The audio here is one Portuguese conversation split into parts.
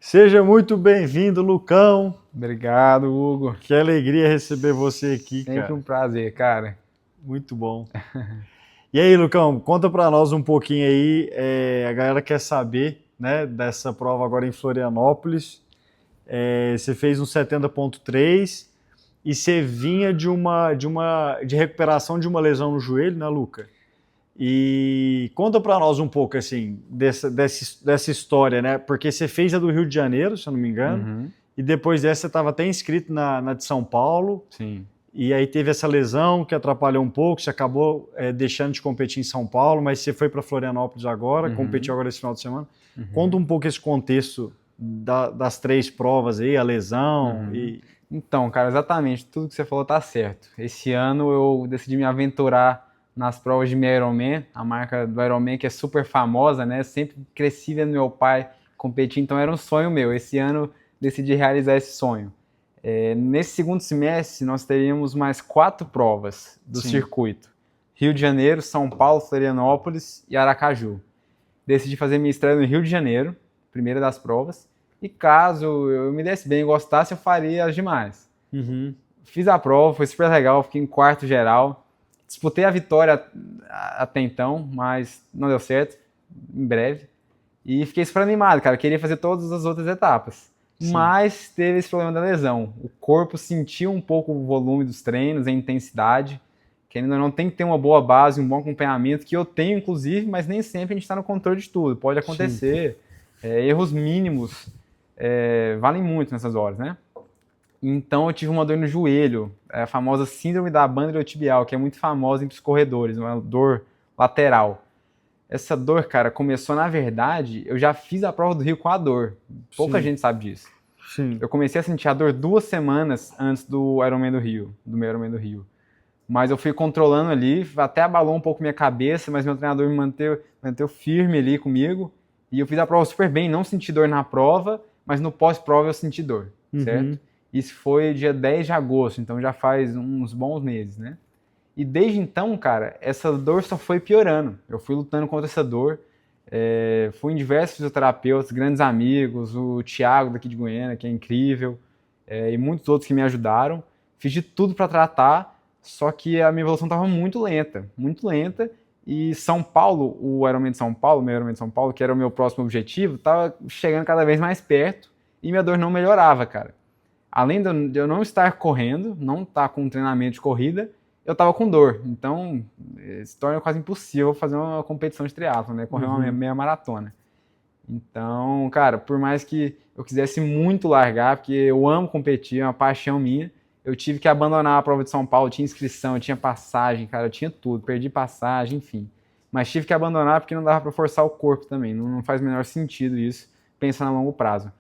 Seja muito bem-vindo, Lucão. Obrigado, Hugo. Que alegria receber você aqui, Sempre cara. um prazer, cara. Muito bom. E aí, Lucão, conta pra nós um pouquinho aí. A galera quer saber, né, dessa prova agora em Florianópolis. Você fez um 70,3 e você vinha de recuperação de uma lesão no joelho, né, Luca? E conta pra nós um pouco assim dessa história, né? Porque você fez a do Rio de Janeiro, se eu não me engano. Uhum, E depois dessa você estava até inscrito na de São Paulo, sim. e aí teve essa lesão que atrapalhou um pouco, você acabou deixando de competir em São Paulo, mas você foi para Florianópolis agora, competiu Uhum, agora esse final de semana. Conta uhum, um pouco esse contexto das três provas aí, a lesão uhum. e... Então, cara, exatamente, tudo que você falou tá certo. Esse ano eu decidi me aventurar nas provas de meio Ironman, a marca do Ironman que é super famosa, né? Sempre cresci vendo meu pai competir, então era um sonho meu. Esse ano decidi realizar esse sonho. Nesse segundo semestre, nós teríamos mais 4 provas do Sim. circuito: Rio de Janeiro, São Paulo, Florianópolis e Aracaju. Decidi fazer minha estreia no Rio de Janeiro, primeira das provas, e caso eu me desse bem e gostasse, eu faria as demais. Uhum. Fiz a prova, foi super legal, fiquei em quarto geral. Disputei a vitória até então, mas não deu certo, em breve. E fiquei super animado, cara. Queria fazer todas as outras etapas. Sim. Mas teve esse problema da lesão. O corpo sentiu um pouco o volume dos treinos, a intensidade. Que ainda não tem que ter uma boa base, um bom acompanhamento, que eu tenho, inclusive, mas nem sempre a gente está no controle de tudo. Pode Sim. acontecer. Erros mínimos valem muito nessas horas, né? Então eu tive uma dor no joelho, a famosa síndrome da banda iliotibial, que é muito famosa entre os corredores, uma dor lateral. Essa dor, cara, começou, na verdade, eu já fiz a prova do Rio com a dor. Pouca Sim. gente sabe disso. Sim. Eu comecei a sentir a dor 2 semanas antes do Ironman do Rio, do meu Ironman do Rio. Mas eu fui controlando ali, até abalou um pouco minha cabeça, mas meu treinador me manteve firme ali comigo. E eu fiz a prova super bem, não senti dor na prova, mas no pós-prova eu senti dor, certo? Uhum. Isso foi dia 10 de agosto, então já faz uns bons meses, né? E desde então, cara, essa dor só foi piorando. Eu fui lutando contra essa dor. Fui em diversos fisioterapeutas, grandes amigos, o Thiago daqui de Goiânia, que é incrível, e muitos outros que me ajudaram. Fiz de tudo para tratar, só que a minha evolução estava muito lenta, muito lenta. E São Paulo, o Ironman de São Paulo, o meu Ironman de São Paulo, que era o meu próximo objetivo, estava chegando cada vez mais perto e minha dor não melhorava, cara. Além de eu não estar correndo, não estar com um treinamento de corrida, eu estava com dor. Então, se torna quase impossível fazer uma competição de triatlo, né? Correr uma Uhum. meia maratona. Então, cara, por mais que eu quisesse muito largar, porque eu amo competir, é uma paixão minha, eu tive que abandonar a prova de São Paulo. Eu tinha inscrição, eu tinha passagem, cara, eu tinha tudo, perdi passagem, enfim. Mas tive que abandonar porque não dava para forçar o corpo também. Não faz o menor sentido isso, pensando a longo prazo.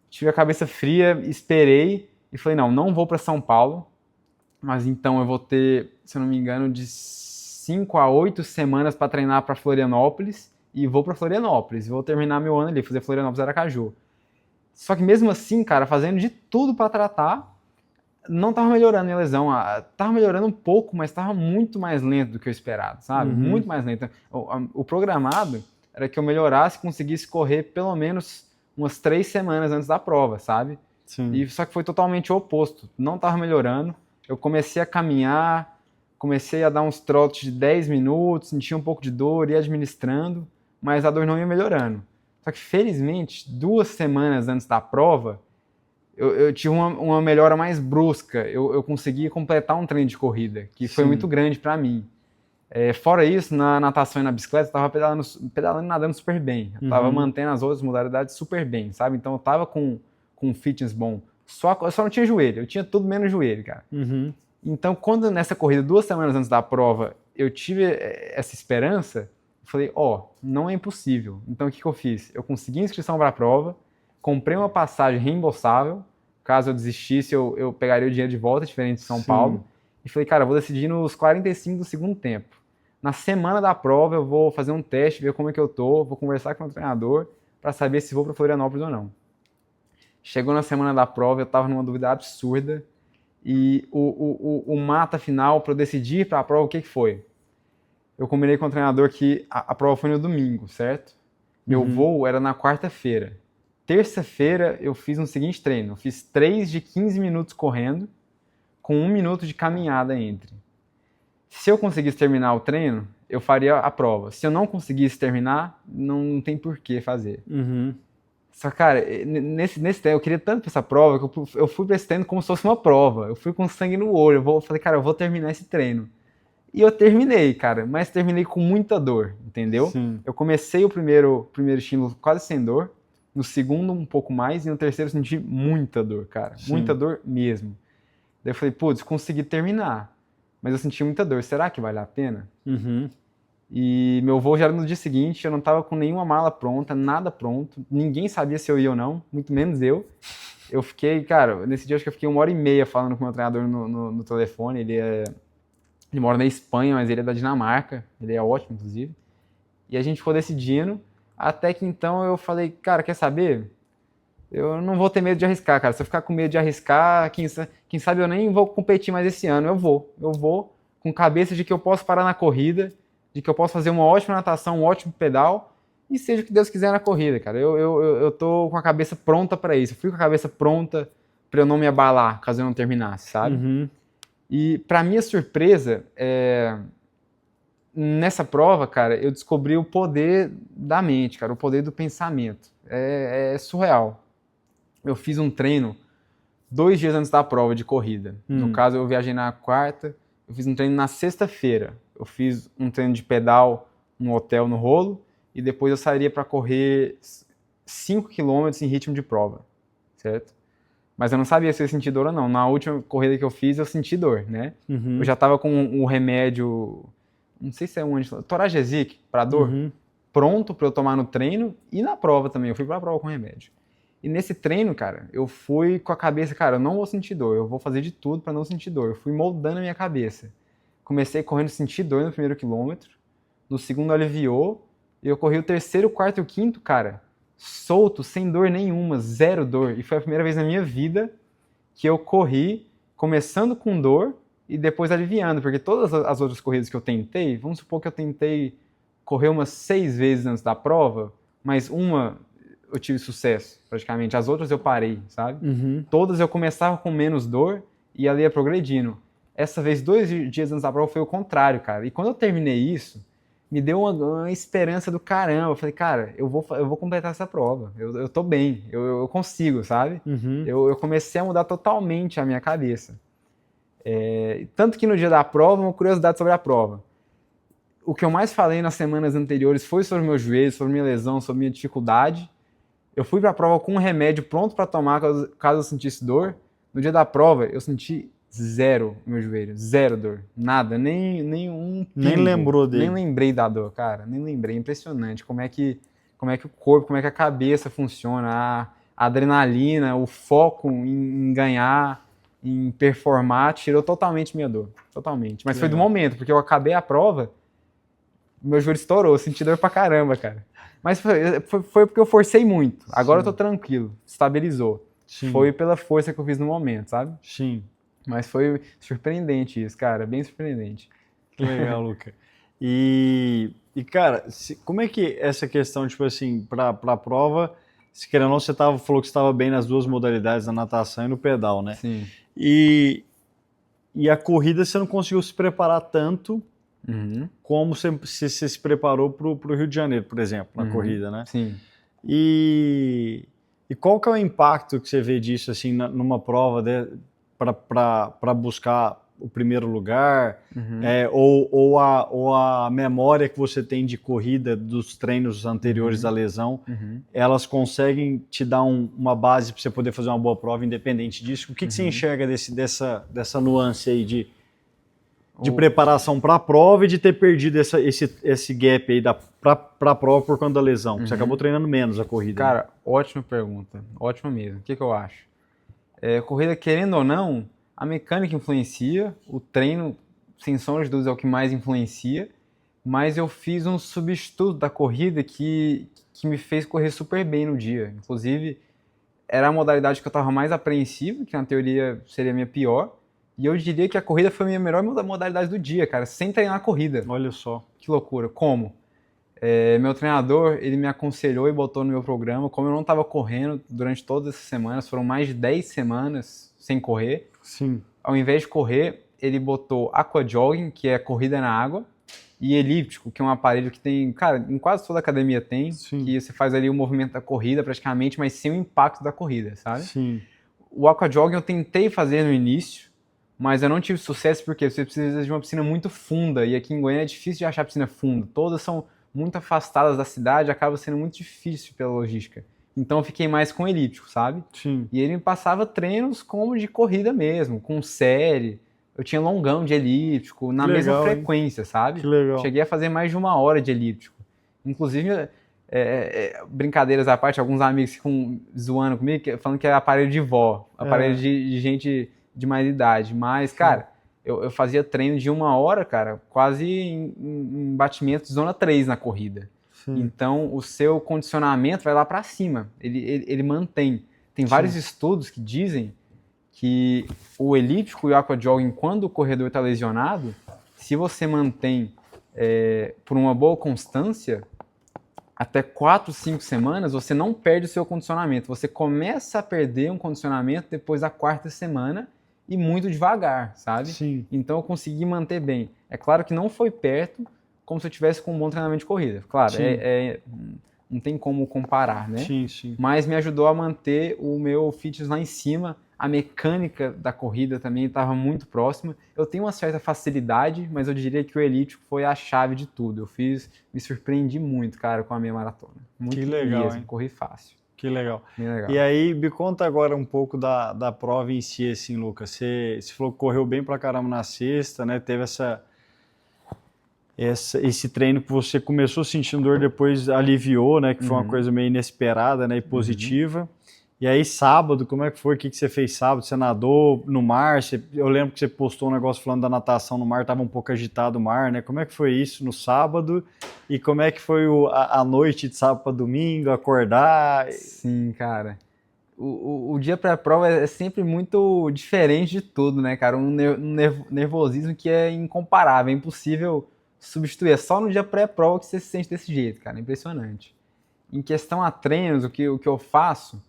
Tive a cabeça fria, esperei e falei: não vou para São Paulo, mas então eu vou ter, se eu não me engano, de 5 a 8 semanas para treinar para Florianópolis e vou para Florianópolis. Vou terminar meu ano ali, fazer Florianópolis Aracaju. Só que mesmo assim, cara, fazendo de tudo para tratar, não tava melhorando a minha lesão. Tava melhorando um pouco, mas tava muito mais lento do que eu esperado, sabe? Uhum. Muito mais lento. O programado era que eu melhorasse e conseguisse correr pelo menos umas 3 semanas antes da prova, sabe? Sim. E só que foi totalmente o oposto. Não estava melhorando. Eu comecei a caminhar, comecei a dar uns trotes de 10 minutos, sentia um pouco de dor, ia administrando, mas a dor não ia melhorando. Só que felizmente, 2 semanas antes da prova, eu tive uma melhora mais brusca. Eu consegui completar um treino de corrida, que foi muito Sim. grande para mim. Fora isso, na natação e na bicicleta, eu estava pedalando e nadando super bem. Eu estava Uhum. mantendo as outras modalidades super bem, sabe? Então eu estava com um fitness bom. Eu só não tinha joelho, eu tinha tudo menos joelho, cara. Uhum. Então, quando nessa corrida, 2 semanas antes da prova, eu tive essa esperança, eu falei: não é impossível. Então, o que eu fiz? Eu consegui inscrição para a prova, comprei uma passagem reembolsável. Caso eu desistisse, eu pegaria o dinheiro de volta, diferente de São Sim. Paulo. E falei: cara, eu vou decidir nos 45 do segundo tempo. Na semana da prova, eu vou fazer um teste, ver como é que eu tô, vou conversar com o meu treinador para saber se vou para Florianópolis ou não. Chegou na semana da prova, eu estava numa dúvida absurda. E o mata final para eu decidir para a prova, o que foi? Eu combinei com o treinador que a prova foi no domingo, certo? Meu Uhum. voo era na quarta-feira. terça-feira eu fiz um seguinte treino. Eu fiz 3 de 15 minutos correndo, com 1 minuto de caminhada entre. Se eu conseguisse terminar o treino, eu faria a prova. Se eu não conseguisse terminar, não tem por que fazer. Uhum. Só, cara, nesse treino, eu queria tanto pra essa prova, que eu fui pra esse treino como se fosse uma prova. Eu fui com sangue no olho. Eu falei, cara, eu vou terminar esse treino. E eu terminei, cara, mas terminei com muita dor, entendeu? Sim. Eu comecei o primeiro estímulo quase sem dor, no segundo um pouco mais, e no terceiro eu senti muita dor, cara. Sim. Muita dor mesmo. Daí eu falei, putz, consegui terminar. Mas eu senti muita dor, será que vale a pena? Uhum. E meu voo já era no dia seguinte, eu não tava com nenhuma mala pronta, nada pronto. Ninguém sabia se eu ia ou não, muito menos eu. Eu fiquei, cara, nesse dia acho que eu fiquei 1h30 falando com o meu treinador no telefone. Ele mora na Espanha, mas ele é da Dinamarca. Ele é ótimo, inclusive. E a gente ficou decidindo, até que então eu falei, cara, quer saber? Eu não vou ter medo de arriscar, cara. Se eu ficar com medo de arriscar, quem sabe eu nem vou competir mais esse ano. Eu vou com cabeça de que eu posso parar na corrida, de que eu posso fazer uma ótima natação, um ótimo pedal, e seja o que Deus quiser na corrida, cara. Eu tô com a cabeça pronta para isso. Eu fui com a cabeça pronta para eu não me abalar, caso eu não terminasse, sabe? Uhum. E para minha surpresa, nessa prova, cara, eu descobri o poder da mente, cara, o poder do pensamento. É surreal. Eu fiz um treino 2 dias antes da prova de corrida. No caso, eu viajei na quarta, eu fiz um treino na sexta-feira. Eu fiz um treino de pedal no hotel, no Rolo, e depois eu sairia para correr 5 km em ritmo de prova, certo? Mas eu não sabia se eu sentia dor ou não. Na última corrida que eu fiz, eu senti dor, né? Uhum. Eu já tava com o remédio, não sei se é um Toragesic para dor, pronto para eu tomar no treino e na prova também. Eu fui pra prova com remédio. E nesse treino, cara, eu fui com a cabeça, cara, eu não vou sentir dor, eu vou fazer de tudo para não sentir dor. Eu fui moldando a minha cabeça. Comecei correndo, senti dor no primeiro quilômetro, no segundo aliviou, e eu corri o terceiro, quarto e o quinto, cara, solto, sem dor nenhuma, zero dor. E foi a primeira vez na minha vida que eu corri começando com dor e depois aliviando, porque todas as outras corridas que eu tentei, vamos supor que eu tentei correr umas 6 vezes antes da prova, mas uma eu tive sucesso, praticamente. As outras eu parei, sabe? Uhum. Todas eu começava com menos dor e ali ia progredindo. Essa vez, 2 dias antes da prova, foi o contrário, cara. E quando eu terminei isso, me deu uma esperança do caramba. Eu falei, cara, eu vou completar essa prova. Eu tô bem, eu consigo, sabe? Uhum. Eu comecei a mudar totalmente a minha cabeça. Tanto que no dia da prova, uma curiosidade sobre a prova. O que eu mais falei nas semanas anteriores foi sobre meu joelho, sobre minha lesão, sobre minha dificuldade. Eu fui pra prova com um remédio pronto para tomar caso eu sentisse dor. No dia da prova, eu senti zero no meu joelho, zero dor, nada, nem um pingo. Nem lembrou dele. Nem lembrei da dor, cara, nem lembrei. Impressionante como é que o corpo, como é que a cabeça funciona, a adrenalina, o foco em ganhar, em performar, tirou totalmente minha dor, totalmente. Mas foi do momento, porque eu acabei a prova, meu joelho estourou, eu senti dor pra caramba, cara. Mas foi porque eu forcei muito. Agora eu tô tranquilo, estabilizou. Sim. Foi pela força que eu fiz no momento, sabe? Sim. Mas foi surpreendente isso, cara, bem surpreendente. Que legal, Luca. E cara, como é que essa questão, tipo assim, pra prova, se querendo ou não, você falou que estava bem nas duas modalidades, na natação e no pedal, né? Sim. E a corrida você não conseguiu se preparar tanto como você se preparou pro Rio de Janeiro, por exemplo, na corrida, né? Sim. E qual que é o impacto que você vê disso, assim, numa prova para buscar o primeiro lugar, ou a memória que você tem de corrida dos treinos anteriores da lesão, elas conseguem te dar uma base para você poder fazer uma boa prova independente disso? O que você enxerga dessa nuance aí de preparação para a prova e de ter perdido esse gap aí para a prova por conta da lesão? Você acabou treinando menos a corrida. Cara, ótima pergunta, ótima mesmo. O que eu acho? Corrida, querendo ou não, a mecânica influencia, o treino, sem sombra de dúvidas, é o que mais influencia, mas eu fiz um substituto da corrida que me fez correr super bem no dia. Inclusive, era a modalidade que eu estava mais apreensivo, que na teoria seria a minha pior, e eu diria que a corrida foi a minha melhor modalidade do dia, cara, sem treinar a corrida. Olha só. Que loucura. Como? Meu treinador, ele me aconselhou e botou no meu programa, como eu não estava correndo durante todas essas semanas, foram mais de 10 semanas sem correr. Sim. Ao invés de correr, ele botou aquajogging, que é corrida na água, e elíptico, que é um aparelho que tem, cara, em quase toda academia tem, Sim. que você faz ali o movimento da corrida praticamente, mas sem o impacto da corrida, sabe? Sim. O aquajogging eu tentei fazer no início, mas eu não tive sucesso porque você precisa de uma piscina muito funda, e aqui em Goiânia é difícil de achar piscina funda, todas são muito afastadas da cidade, acaba sendo muito difícil pela logística. Então eu fiquei mais com elíptico, sabe? Sim. E ele me passava treinos como de corrida mesmo, com série. Eu tinha longão de elíptico, na mesma legal, frequência, sabe? Que legal. Cheguei a fazer mais de 1 hora de elíptico. Inclusive, brincadeiras à parte, alguns amigos ficam zoando comigo, falando que é aparelho de vó, aparelho de gente de mais idade. Mas, cara, eu fazia treino de 1 hora, cara, quase em batimento de zona 3 na corrida. Sim. Então, o seu condicionamento vai lá para cima, ele mantém. Tem vários estudos que dizem que o elíptico e o aquajogging, quando o corredor está lesionado, se você mantém por uma boa constância, até 4, 5 semanas, você não perde o seu condicionamento. Você começa a perder um condicionamento depois da 4ª semana e muito devagar, sabe? Sim. Então eu consegui manter bem. É claro que não foi perto, como se eu tivesse com um bom treinamento de corrida. Claro, não tem como comparar, né? Sim, sim. Mas me ajudou a manter o meu fitness lá em cima. A mecânica da corrida também estava muito próxima. Eu tenho uma certa facilidade, mas eu diria que o elíptico foi a chave de tudo. Me surpreendi muito, cara, com a minha maratona. Muito Que legal, mesmo, hein? Corri fácil. Que legal. Bem legal. E aí, me conta agora um pouco da prova em si, assim, Lucas. Você falou que correu bem pra caramba na sexta, né? Teve esse treino que você começou sentindo dor, depois aliviou, né? Que foi uma coisa meio inesperada, né? E positiva. E aí, sábado, como é que foi? O que você fez sábado? Você nadou no mar? Eu lembro que você postou um negócio falando da natação no mar, estava um pouco agitado o mar, né? Como é que foi isso no sábado? E como é que foi a noite de sábado para domingo, acordar? Sim, cara. O dia pré-prova é sempre muito diferente de tudo, né, cara? Um nervosismo que é incomparável, é impossível substituir. É só no dia pré-prova que você se sente desse jeito, cara. Impressionante. Em questão a treinos, o que eu faço,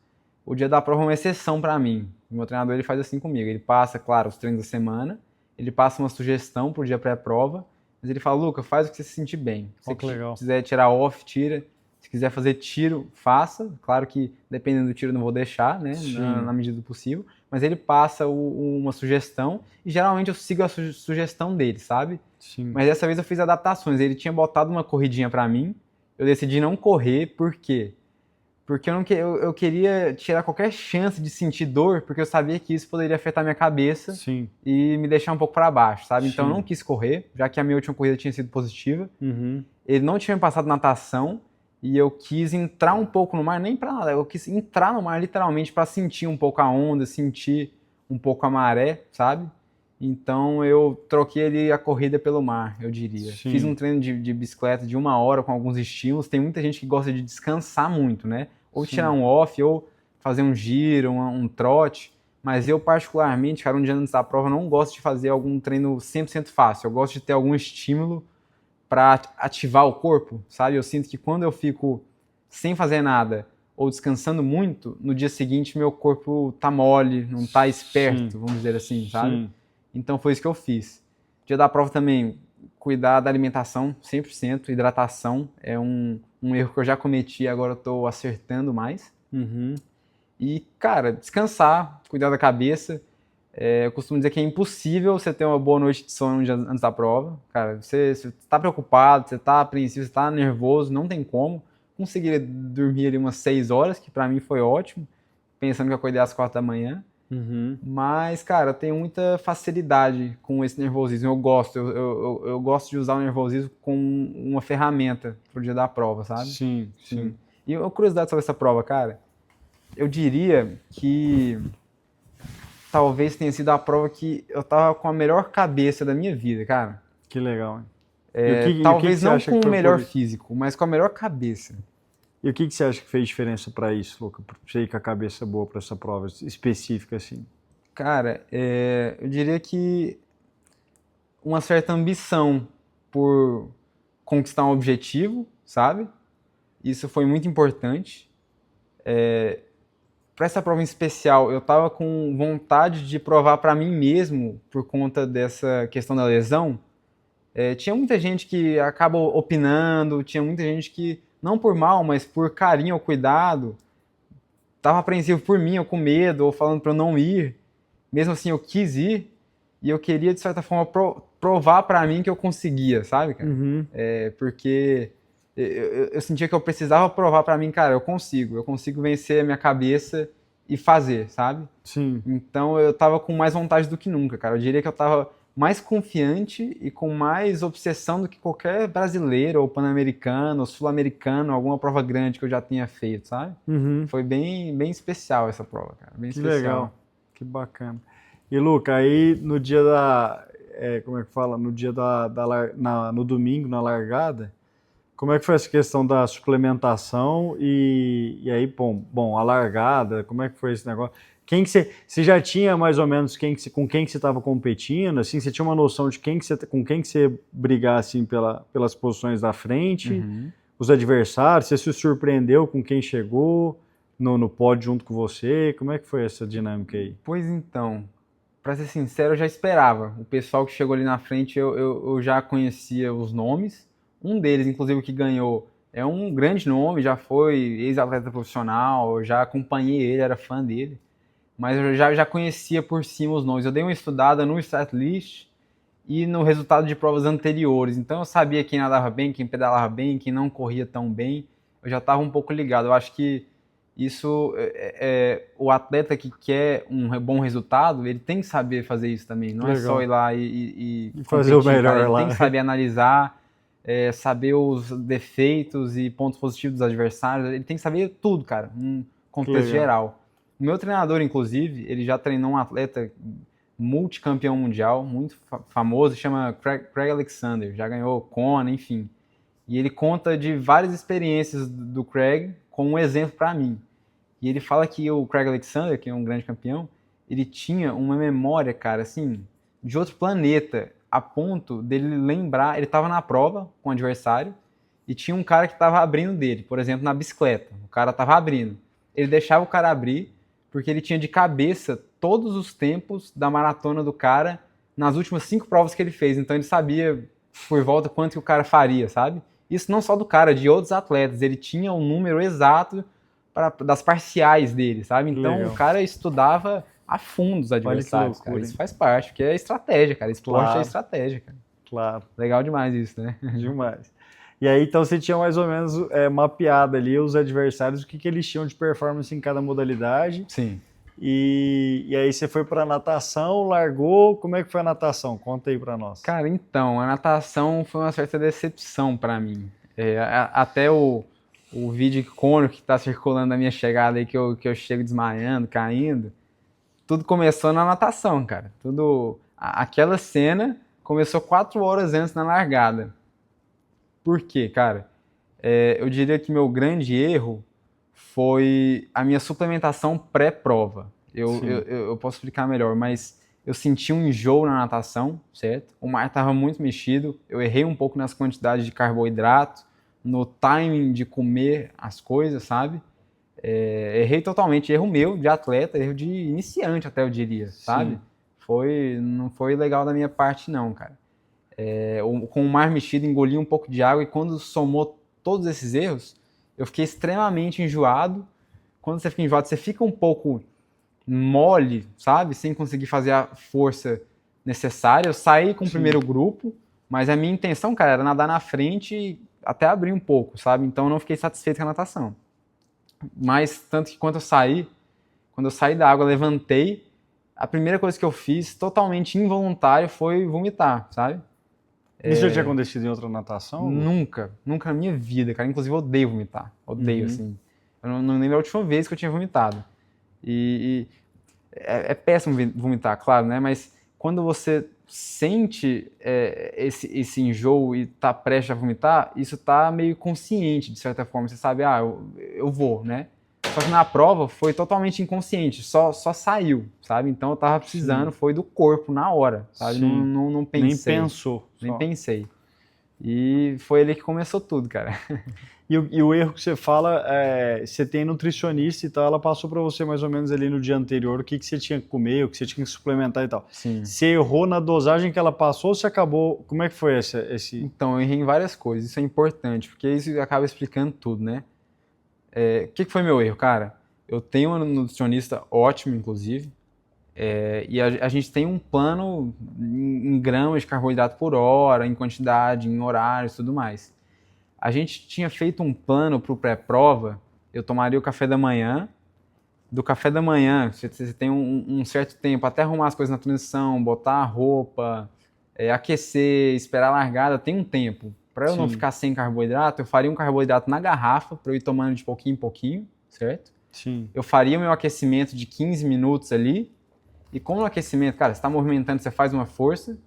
o dia da prova é uma exceção para mim. O meu treinador ele faz assim comigo. Ele passa, claro, os treinos da semana, ele passa uma sugestão pro dia pré-prova, mas ele fala, Luca, faz o que você se sentir bem. Se você quiser tirar off, tira. Se quiser fazer tiro, faça. Claro que dependendo do tiro eu não vou deixar, né? Na medida do possível. Mas ele passa uma sugestão e geralmente eu sigo a sugestão dele, sabe? Sim. Mas dessa vez eu fiz adaptações. Ele tinha botado uma corridinha para mim. Eu decidi não correr, por quê? Porque eu queria tirar qualquer chance de sentir dor, porque eu sabia que isso poderia afetar minha cabeça e me deixar um pouco para baixo, sabe? Então eu não quis correr, já que a minha última corrida tinha sido positiva. Ele não tinha me passado natação e eu quis entrar um pouco no mar, nem para nada, eu quis entrar no mar literalmente para sentir um pouco a onda, sentir um pouco a maré, sabe? Então eu troquei ali a corrida pelo mar, eu diria. Sim. Fiz um treino de bicicleta de 1 hora com alguns estímulos. Tem muita gente que gosta de descansar muito, né? Ou tirar um off, ou fazer um giro, um trote. Mas eu, particularmente, cara, um dia antes da prova, não gosto de fazer algum treino 100% fácil. Eu gosto de ter algum estímulo para ativar o corpo, sabe? Eu sinto que quando eu fico sem fazer nada ou descansando muito, no dia seguinte meu corpo tá mole, não tá esperto, vamos dizer assim, sabe? Então foi isso que eu fiz. Dia da prova também, cuidar da alimentação 100%, hidratação é um erro que eu já cometi, agora eu tô acertando mais. E, cara, descansar, cuidar da cabeça. Eu costumo dizer que é impossível você ter uma boa noite de sono um dia antes da prova. Cara, você tá preocupado, você tá apreensivo, você tá nervoso, não tem como. Consegui dormir ali umas 6 horas, que pra mim foi ótimo, pensando que eu acordei às 4 da manhã. Mas, cara, eu tenho muita facilidade com esse nervosismo. Eu gosto, eu gosto de usar o nervosismo como uma ferramenta pro dia da prova, sabe? Sim. E uma curiosidade sobre essa prova, cara, eu diria que talvez tenha sido a prova que eu tava com a melhor cabeça da minha vida, cara. Que legal, hein? Talvez não com o melhor físico, mas com a melhor cabeça. E o que você acha que fez diferença para isso, Luca? Pra você ir com a cabeça boa para essa prova específica, assim? Cara, eu diria que uma certa ambição por conquistar um objetivo, sabe? Isso foi muito importante. Para essa prova em especial, eu estava com vontade de provar para mim mesmo, por conta dessa questão da lesão. Tinha muita gente que acaba opinando, tinha muita gente que, não por mal, mas por carinho ou cuidado, estava apreensivo por mim, ou com medo, ou falando para eu não ir. Mesmo assim, eu quis ir, e eu queria, de certa forma, provar para mim que eu conseguia, sabe, cara? Uhum. Porque eu sentia que eu precisava provar para mim, cara, eu consigo vencer a minha cabeça e fazer, sabe? Sim. Então eu tava com mais vontade do que nunca, cara. Eu diria que eu tava mais confiante e com mais obsessão do que qualquer brasileiro, ou pan-americano, ou sul-americano, alguma prova grande que eu já tenha feito, sabe? Uhum. Foi bem, bem especial essa prova, cara. Bem Que especial. legal, que bacana. E Luca, aí no dia como é que fala? No dia no domingo, na largada, como é que foi essa questão da suplementação e aí, bom, a largada, como é que foi esse negócio? Quem que você já tinha mais ou menos com quem que você estava competindo, assim, você tinha uma noção de com quem que você ia brigar, assim, pelas posições da frente, Uhum. os adversários, você se surpreendeu com quem chegou no pódio junto com você, como é que foi essa dinâmica aí? Pois então, pra ser sincero, eu já esperava. O pessoal que chegou ali na frente, eu já conhecia os nomes. Um deles, inclusive, que ganhou, é um grande nome, já foi ex-atleta profissional, eu já acompanhei ele, era fã dele. Mas eu já conhecia por cima os nomes. Eu dei uma estudada no Statlist e no resultado de provas anteriores. Então eu sabia quem nadava bem, quem pedalava bem, quem não corria tão bem. Eu já estava um pouco ligado. Eu acho que isso, o atleta que quer um bom resultado, ele tem que saber fazer isso também. Não é Legal. só ir lá e fazer o melhor cara. Ele lá. tem que saber analisar, saber os defeitos e pontos positivos dos adversários. Ele tem que saber tudo, cara, num contexto geral. O meu treinador, inclusive, ele já treinou um atleta multicampeão mundial, muito famoso, chama Craig Alexander, já ganhou Kona, enfim. E ele conta de várias experiências do Craig como um exemplo para mim. E ele fala que o Craig Alexander, que é um grande campeão, ele tinha uma memória, cara, assim, de outro planeta, a ponto dele lembrar, ele estava na prova com o adversário e tinha um cara que estava abrindo dele, por exemplo, na bicicleta. O cara estava abrindo. Ele deixava o cara abrir porque ele tinha de cabeça todos os tempos da maratona do cara nas últimas 5 provas que ele fez. Então ele sabia por volta quanto que o cara faria, sabe? Isso não só do cara, de outros atletas. Ele tinha um número exato das parciais dele, sabe? Então Legal. o cara estudava a fundo os adversários, loucura, cara. Isso faz parte, porque é estratégia, cara. Esporte Claro. é estratégia, cara. Claro. Legal demais isso, né? Demais. E aí, então, você tinha mais ou menos mapeado ali os adversários, o que eles tinham de performance em cada modalidade. Sim. E aí você foi para natação, largou, como é que foi a natação? Conta aí para nós. Cara, então, a natação foi uma certa decepção para mim. Até o vídeo icônico que está circulando na minha chegada aí, que eu chego desmaiando, caindo, tudo começou na natação, cara. Aquela cena começou 4 horas antes na largada. Por quê, cara? Eu diria que meu grande erro foi a minha suplementação pré-prova. Eu posso explicar melhor, mas eu senti um enjoo na natação, certo? O mar estava muito mexido, eu errei um pouco nas quantidades de carboidrato, no timing de comer as coisas, sabe? Errei totalmente, erro meu de atleta, erro de iniciante até eu diria, sabe? Não foi legal da minha parte não, cara. Com o mar mexido, engoli um pouco de água e quando somou todos esses erros, eu fiquei extremamente enjoado. Quando você fica enjoado, você fica um pouco mole, sabe? Sem conseguir fazer a força necessária. Eu saí com o primeiro grupo, mas a minha intenção, cara, era nadar na frente e até abrir um pouco, sabe? Então eu não fiquei satisfeito com a natação. Mas tanto que quando eu saí da água, levantei, a primeira coisa que eu fiz, totalmente involuntário, foi vomitar, sabe? Isso já tinha acontecido em outra natação? Nunca na minha vida, cara. Inclusive eu odeio vomitar, odeio, assim. Eu não lembro a última vez que eu tinha vomitado. É péssimo vomitar, claro, né? Mas quando você sente esse enjoo e tá prestes a vomitar, isso tá meio consciente, de certa forma. Você sabe, eu vou, né? Só que na prova foi totalmente inconsciente, só saiu, sabe? Então eu tava precisando, foi do corpo na hora, sabe? Não pensei. Nem pensou. Nem pensei. E foi ali que começou tudo, cara. E o erro que você fala, você tem nutricionista e tal, ela passou para você mais ou menos ali no dia anterior o que você tinha que comer, o que você tinha que suplementar e tal. Sim. Você errou na dosagem que ela passou ou você acabou... Como é que foi esse... Então, eu errei em várias coisas. Isso é importante, porque isso acaba explicando tudo, né? O que foi meu erro, cara? Eu tenho um nutricionista ótimo, inclusive, e a gente tem um plano em gramas de carboidrato por hora, em quantidade, em horários e tudo mais. A gente tinha feito um plano para o pré-prova, eu tomaria o café da manhã. Do café da manhã, você tem um certo tempo até arrumar as coisas na transição, botar a roupa, aquecer, esperar a largada, tem um tempo. Para eu não Sim. ficar sem carboidrato, eu faria um carboidrato na garrafa, para eu ir tomando de pouquinho em pouquinho, certo? Sim. Eu faria o meu aquecimento de 15 minutos ali, e com o aquecimento, cara, você está movimentando, você faz uma força,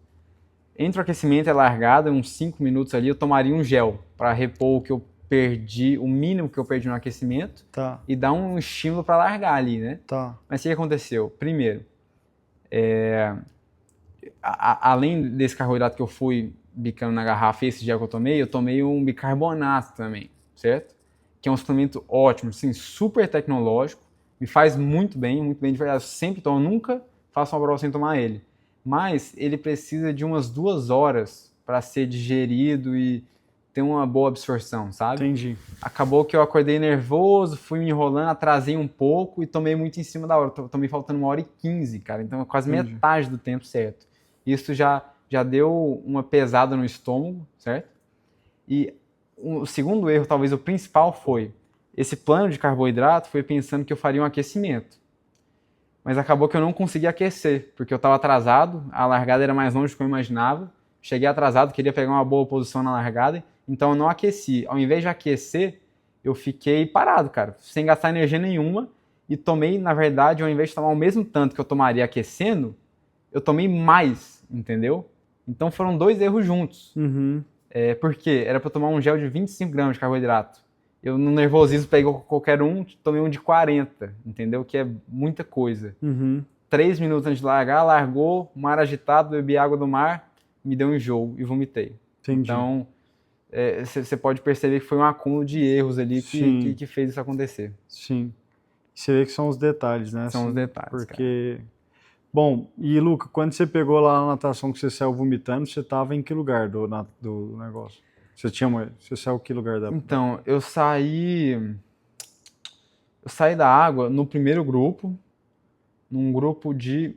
entre o aquecimento e a largada, uns 5 minutos ali, eu tomaria um gel para repor o que eu perdi, o mínimo que eu perdi no aquecimento, Tá. e dar um estímulo para largar ali, né? Tá. Mas o que aconteceu? Primeiro, além desse carboidrato que eu fui bicando na garrafa, esse gel que eu tomei um bicarbonato também, certo? Que é um suplemento ótimo, assim, super tecnológico, me faz muito bem de verdade. Eu sempre tomo, nunca faço uma prova sem tomar ele. Mas ele precisa de umas 2 horas para ser digerido e ter uma boa absorção, sabe? Entendi. Acabou que eu acordei nervoso, fui me enrolando, atrasei um pouco e tomei muito em cima da hora. Tomei faltando 1h15, cara. Então é quase Entendi. metade do tempo certo. Isso já deu uma pesada no estômago, certo? E o segundo erro, talvez o principal, foi esse plano de carboidrato foi pensando que eu faria um aquecimento. Mas acabou que eu não consegui aquecer, porque eu estava atrasado, a largada era mais longe do que eu imaginava. Cheguei atrasado, queria pegar uma boa posição na largada, então eu não aqueci. Ao invés de aquecer, eu fiquei parado, cara, sem gastar energia nenhuma, e tomei, na verdade, ao invés de tomar o mesmo tanto que eu tomaria aquecendo, eu tomei mais, entendeu? Então foram 2 erros juntos. Uhum. Por quê? Era para eu tomar um gel de 25 gramas de carboidrato. Eu, no nervosismo, peguei qualquer um, tomei um de 40, entendeu? Que é muita coisa. Uhum. 3 minutos antes de largar, largou, mar agitado, bebi água do mar, me deu um enjoo e vomitei. Entendi. Então, você pode perceber que foi um acúmulo de erros ali que fez isso acontecer. Sim. Você vê que são os detalhes, né? São assim, os detalhes, porque... Cara. Bom, e Luca, quando você pegou lá na natação que você saiu vomitando, você estava em que lugar do negócio? Você saiu que lugar da... Então, eu saí da água no primeiro grupo, num grupo de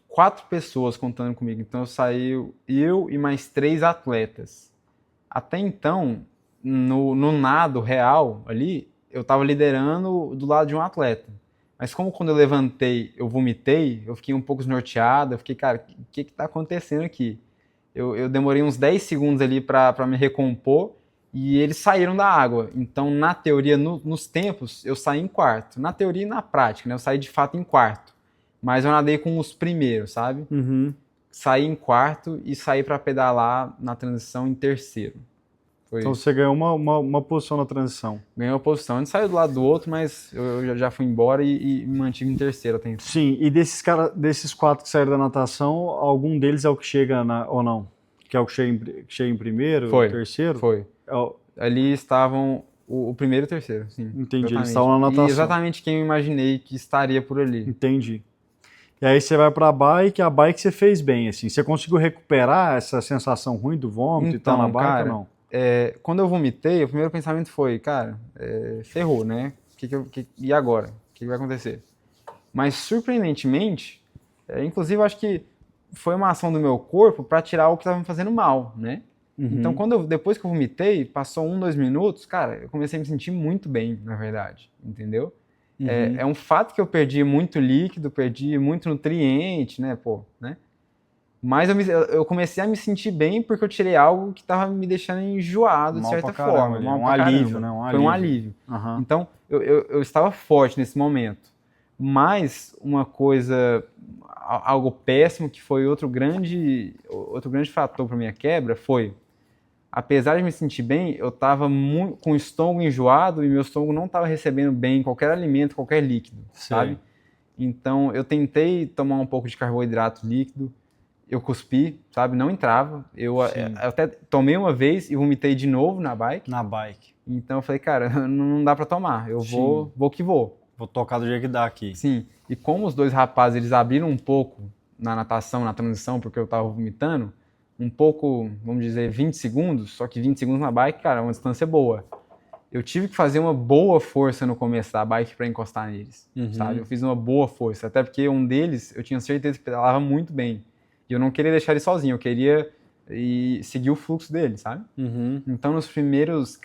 4 pessoas contando comigo. Então eu saí, eu e mais 3 atletas. Até então, no nado real ali, eu estava liderando do lado de um atleta. Mas como quando eu levantei, eu vomitei, eu fiquei um pouco desnorteado, eu fiquei, cara, o que está acontecendo aqui? Eu demorei uns 10 segundos ali para me recompor e eles saíram da água. Então, na teoria, nos tempos, eu saí em quarto. Na teoria e na prática, né? Eu saí de fato em quarto. Mas eu nadei com os primeiros, sabe? Uhum. Saí em quarto e saí para pedalar na transição em terceiro. Então você ganhou uma posição na transição. Ganhei uma posição. A gente saiu do lado do outro, mas eu já fui embora e me mantive em terceiro até então. Sim, e desses 4 que saíram da natação, algum deles é o que chega ou não? Que é o que chega em primeiro, terceiro? Foi. Ali estavam o primeiro e o terceiro, sim. Entendi, eles estavam na natação. E exatamente quem eu imaginei que estaria por ali. Entendi. E aí você vai para a bike você fez bem, assim. Você conseguiu recuperar essa sensação ruim do vômito e tal na bike, cara, ou não? Quando eu vomitei, o primeiro pensamento foi, cara, ferrou, né? E agora? O que vai acontecer? Mas, surpreendentemente, inclusive, eu acho que foi uma ação do meu corpo para tirar o que estava me fazendo mal, né? Uhum. Então, depois que eu vomitei, passou 1-2 minutos, cara, eu comecei a me sentir muito bem, na verdade, entendeu? Uhum. É um fato que eu perdi muito líquido, perdi muito nutriente, né, né? Mas eu comecei a me sentir bem porque eu tirei algo que estava me deixando enjoado, de certa forma. Um alívio, né? Foi um alívio. Uhum. Então, eu estava forte nesse momento. Mas uma coisa, algo péssimo, que foi outro grande fator para minha quebra, foi, apesar de me sentir bem, eu estava com o estômago enjoado e meu estômago não estava recebendo bem qualquer alimento, qualquer líquido, sabe? Então, eu tentei tomar um pouco de carboidrato líquido, eu cuspi, sabe? Não entrava. Eu Sim. até tomei uma vez e vomitei de novo na bike. Na bike. Então eu falei, cara, não dá pra tomar. Eu Sim. vou que vou. Vou tocar do jeito que dá aqui. Sim. E como os dois rapazes, eles abriram um pouco na natação, na transição, porque eu tava vomitando, um pouco, vamos dizer, 20 segundos, só que 20 segundos na bike, cara, é uma distância boa. Eu tive que fazer uma boa força no começo da bike para encostar neles, sabe? Eu fiz uma boa força, até porque um deles, eu tinha certeza que pedalava muito bem. E eu não queria deixar ele sozinho, eu queria seguir o fluxo dele, sabe? Então, nos primeiros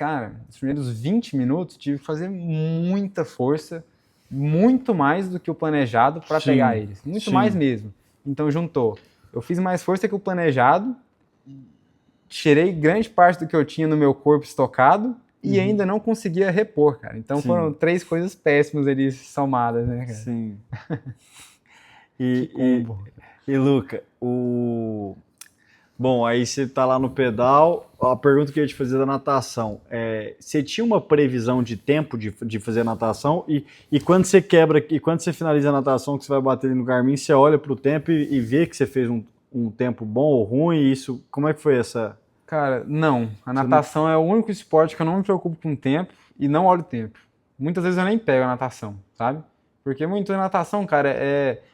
20 minutos, tive que fazer muita força, muito mais do que o planejado para pegar eles. Muito mais mesmo. Então, juntou. Eu fiz mais força que o planejado, tirei grande parte do que eu tinha no meu corpo estocado, e ainda não conseguia repor, cara. Então foram 3 coisas péssimas ali somadas, né, cara? Sim. Que combo. E Luca, bom, aí você tá lá no pedal, a pergunta que eu ia te fazer da natação, você tinha uma previsão de tempo de fazer natação e quando você quebra, e quando você finaliza a natação, que você vai bater ali no Garmin, você olha pro tempo e vê que você fez um tempo bom ou ruim, isso, como é que foi essa... Cara, não. A natação é o único esporte que eu não me preocupo com o tempo e não olho o tempo. Muitas vezes eu nem pego a natação, sabe? Porque muito na natação, cara,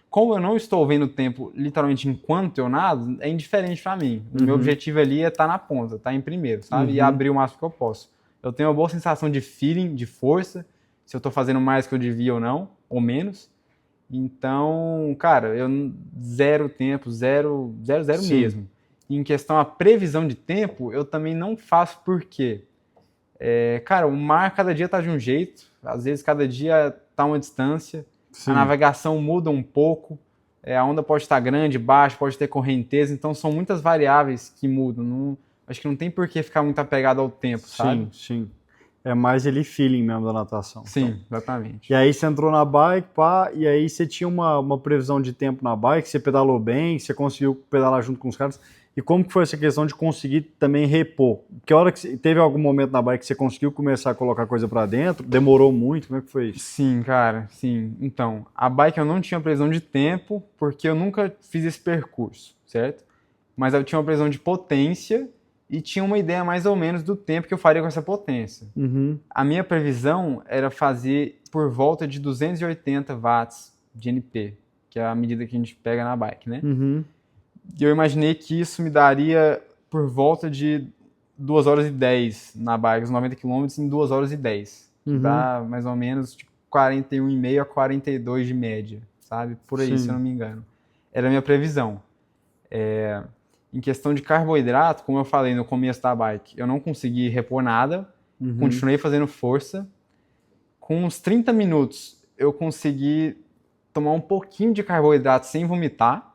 como eu não estou vendo o tempo literalmente enquanto eu nado, é indiferente pra mim. O meu objetivo ali é estar na ponta, estar em primeiro, sabe? E abrir o máximo que eu posso. Eu tenho uma boa sensação de feeling, de força, se eu tô fazendo mais que eu devia ou não, ou menos. Então, cara, eu zero tempo, zero mesmo. Em questão a previsão de tempo, eu também não faço porque, cara, o mar cada dia tá de um jeito, às vezes cada dia tá uma distância, a navegação muda um pouco, a onda pode estar grande, baixa, pode ter correnteza, então são muitas variáveis que mudam. Acho que não tem por que ficar muito apegado ao tempo, sabe? Sim. É mais ele feeling mesmo da natação. Sim, então. Exatamente. E aí você entrou na bike, pá, e aí você tinha uma previsão de tempo na bike, você pedalou bem, você conseguiu pedalar junto com os caras. E como que foi essa questão de conseguir também repor? Que hora que teve algum momento na bike que você conseguiu começar a colocar coisa pra dentro? Demorou muito? Como é que foi isso? Sim, cara, sim. Então, a bike eu não tinha previsão de tempo, porque eu nunca fiz esse percurso, certo? Mas eu tinha uma previsão de potência e tinha uma ideia mais ou menos do tempo que eu faria com essa potência. A minha previsão era fazer por volta de 280 watts de NP, que é a medida que a gente pega na bike, né? E eu imaginei que isso me daria por volta de 2 horas e 10 na bike, os 90 km em 2 horas e 10. Que dá mais ou menos de 41,5 a 42 de média, sabe? Por aí, se eu não me engano. Era a minha previsão. Em questão de carboidrato, como eu falei no começo da bike, eu não consegui repor nada, continuei fazendo força. Com uns 30 minutos, eu consegui tomar um pouquinho de carboidrato sem vomitar,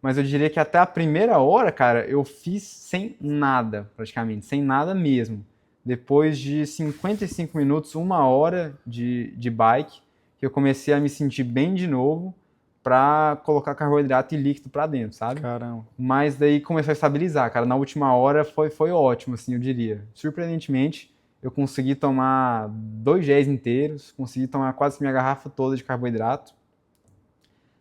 mas eu diria que até a primeira hora, cara, eu fiz sem nada, praticamente, sem nada mesmo. Depois de 55 minutos, 1 hora de bike, que eu comecei a me sentir bem de novo pra colocar carboidrato e líquido pra dentro, sabe? Caramba. Mas daí começou a estabilizar, cara. Na última hora foi ótimo, assim, eu diria. Surpreendentemente, eu consegui tomar 2 géis inteiros, consegui tomar quase minha garrafa toda de carboidrato.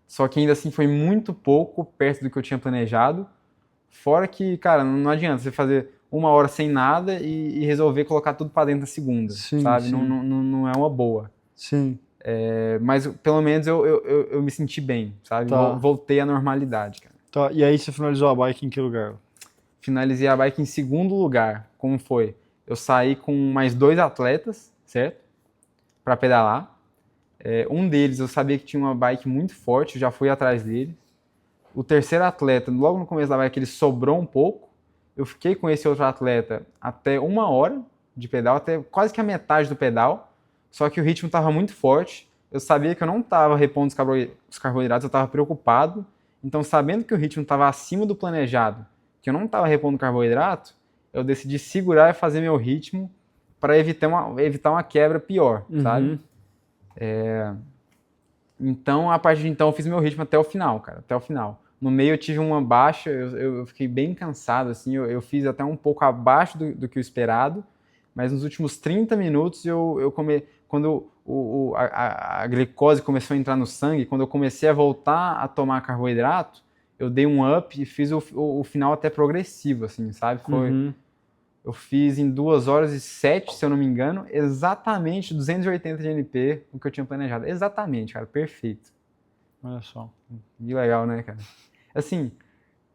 Só que ainda assim foi muito pouco perto do que eu tinha planejado. Fora que, cara, não adianta você fazer 1 hora sem nada e resolver colocar tudo pra dentro na segunda, sabe? Não é uma boa. Sim. Mas pelo menos eu me senti bem, sabe? Voltei à normalidade, cara. Tá. E aí você finalizou a bike em que lugar? Finalizei a bike em segundo lugar. Como foi? Eu saí com mais 2 atletas, certo? Pra pedalar. Um deles eu sabia que tinha uma bike muito forte, eu já fui atrás dele. O terceiro atleta, logo no começo da bike, ele sobrou um pouco. Eu fiquei com esse outro atleta até 1 hora de pedal, até quase que a metade do pedal. Só que o ritmo estava muito forte. Eu sabia que eu não estava repondo os carboidratos, eu estava preocupado. Então, sabendo que o ritmo estava acima do planejado, que eu não estava repondo carboidrato, eu decidi segurar e fazer meu ritmo para evitar uma quebra pior, sabe? Então, a partir de então, eu fiz meu ritmo até o final, cara, até o final. No meio eu tive uma baixa, eu fiquei bem cansado, assim, eu fiz até um pouco abaixo do que o esperado, mas nos últimos 30 minutos, quando a glicose começou a entrar no sangue, quando eu comecei a voltar a tomar carboidrato, eu dei um up e fiz o final até progressivo, assim, sabe? Eu fiz em 2h07, se eu não me engano, exatamente 280 de NP, o que eu tinha planejado. Exatamente, cara, perfeito. Olha só. Que legal, né, cara? Assim,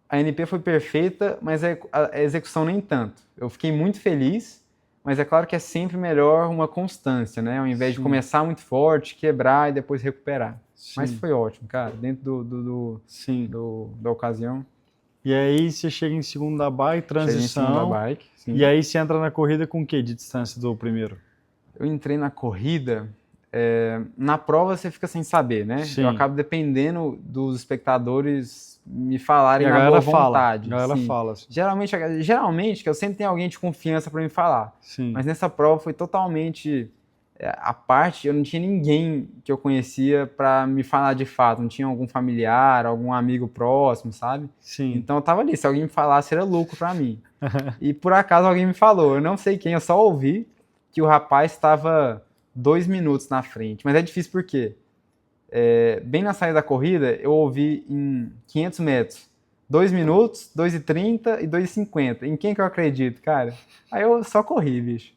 a NP foi perfeita, mas a execução nem tanto. Eu fiquei muito feliz, mas é claro que é sempre melhor uma constância, né? Ao invés de começar muito forte, quebrar e depois recuperar. Sim. Mas foi ótimo, cara, dentro da ocasião. E aí você chega em segundo da bike, transição. Cheguei em segundo da bike, sim. E aí você entra na corrida com o que de distância do primeiro? Eu entrei na corrida... na prova você fica sem saber, né? Sim. Eu acabo dependendo dos espectadores me falarem e a na galera boa vontade. A galera fala. Assim. Geralmente, que eu sempre tenho alguém de confiança para me falar. Sim. Mas nessa prova foi totalmente a parte, eu não tinha ninguém que eu conhecia para me falar de fato. Não tinha algum familiar, algum amigo próximo, sabe? Sim. Então eu tava ali, se alguém me falasse era lucro para mim. E por acaso alguém me falou, eu não sei quem, eu só ouvi que o rapaz estava 2 minutos na frente, mas é difícil porque bem na saída da corrida eu ouvi em 500 metros 2 minutos, 2h30 e 2h50. Em quem que eu acredito, cara? Aí eu só corri, bicho.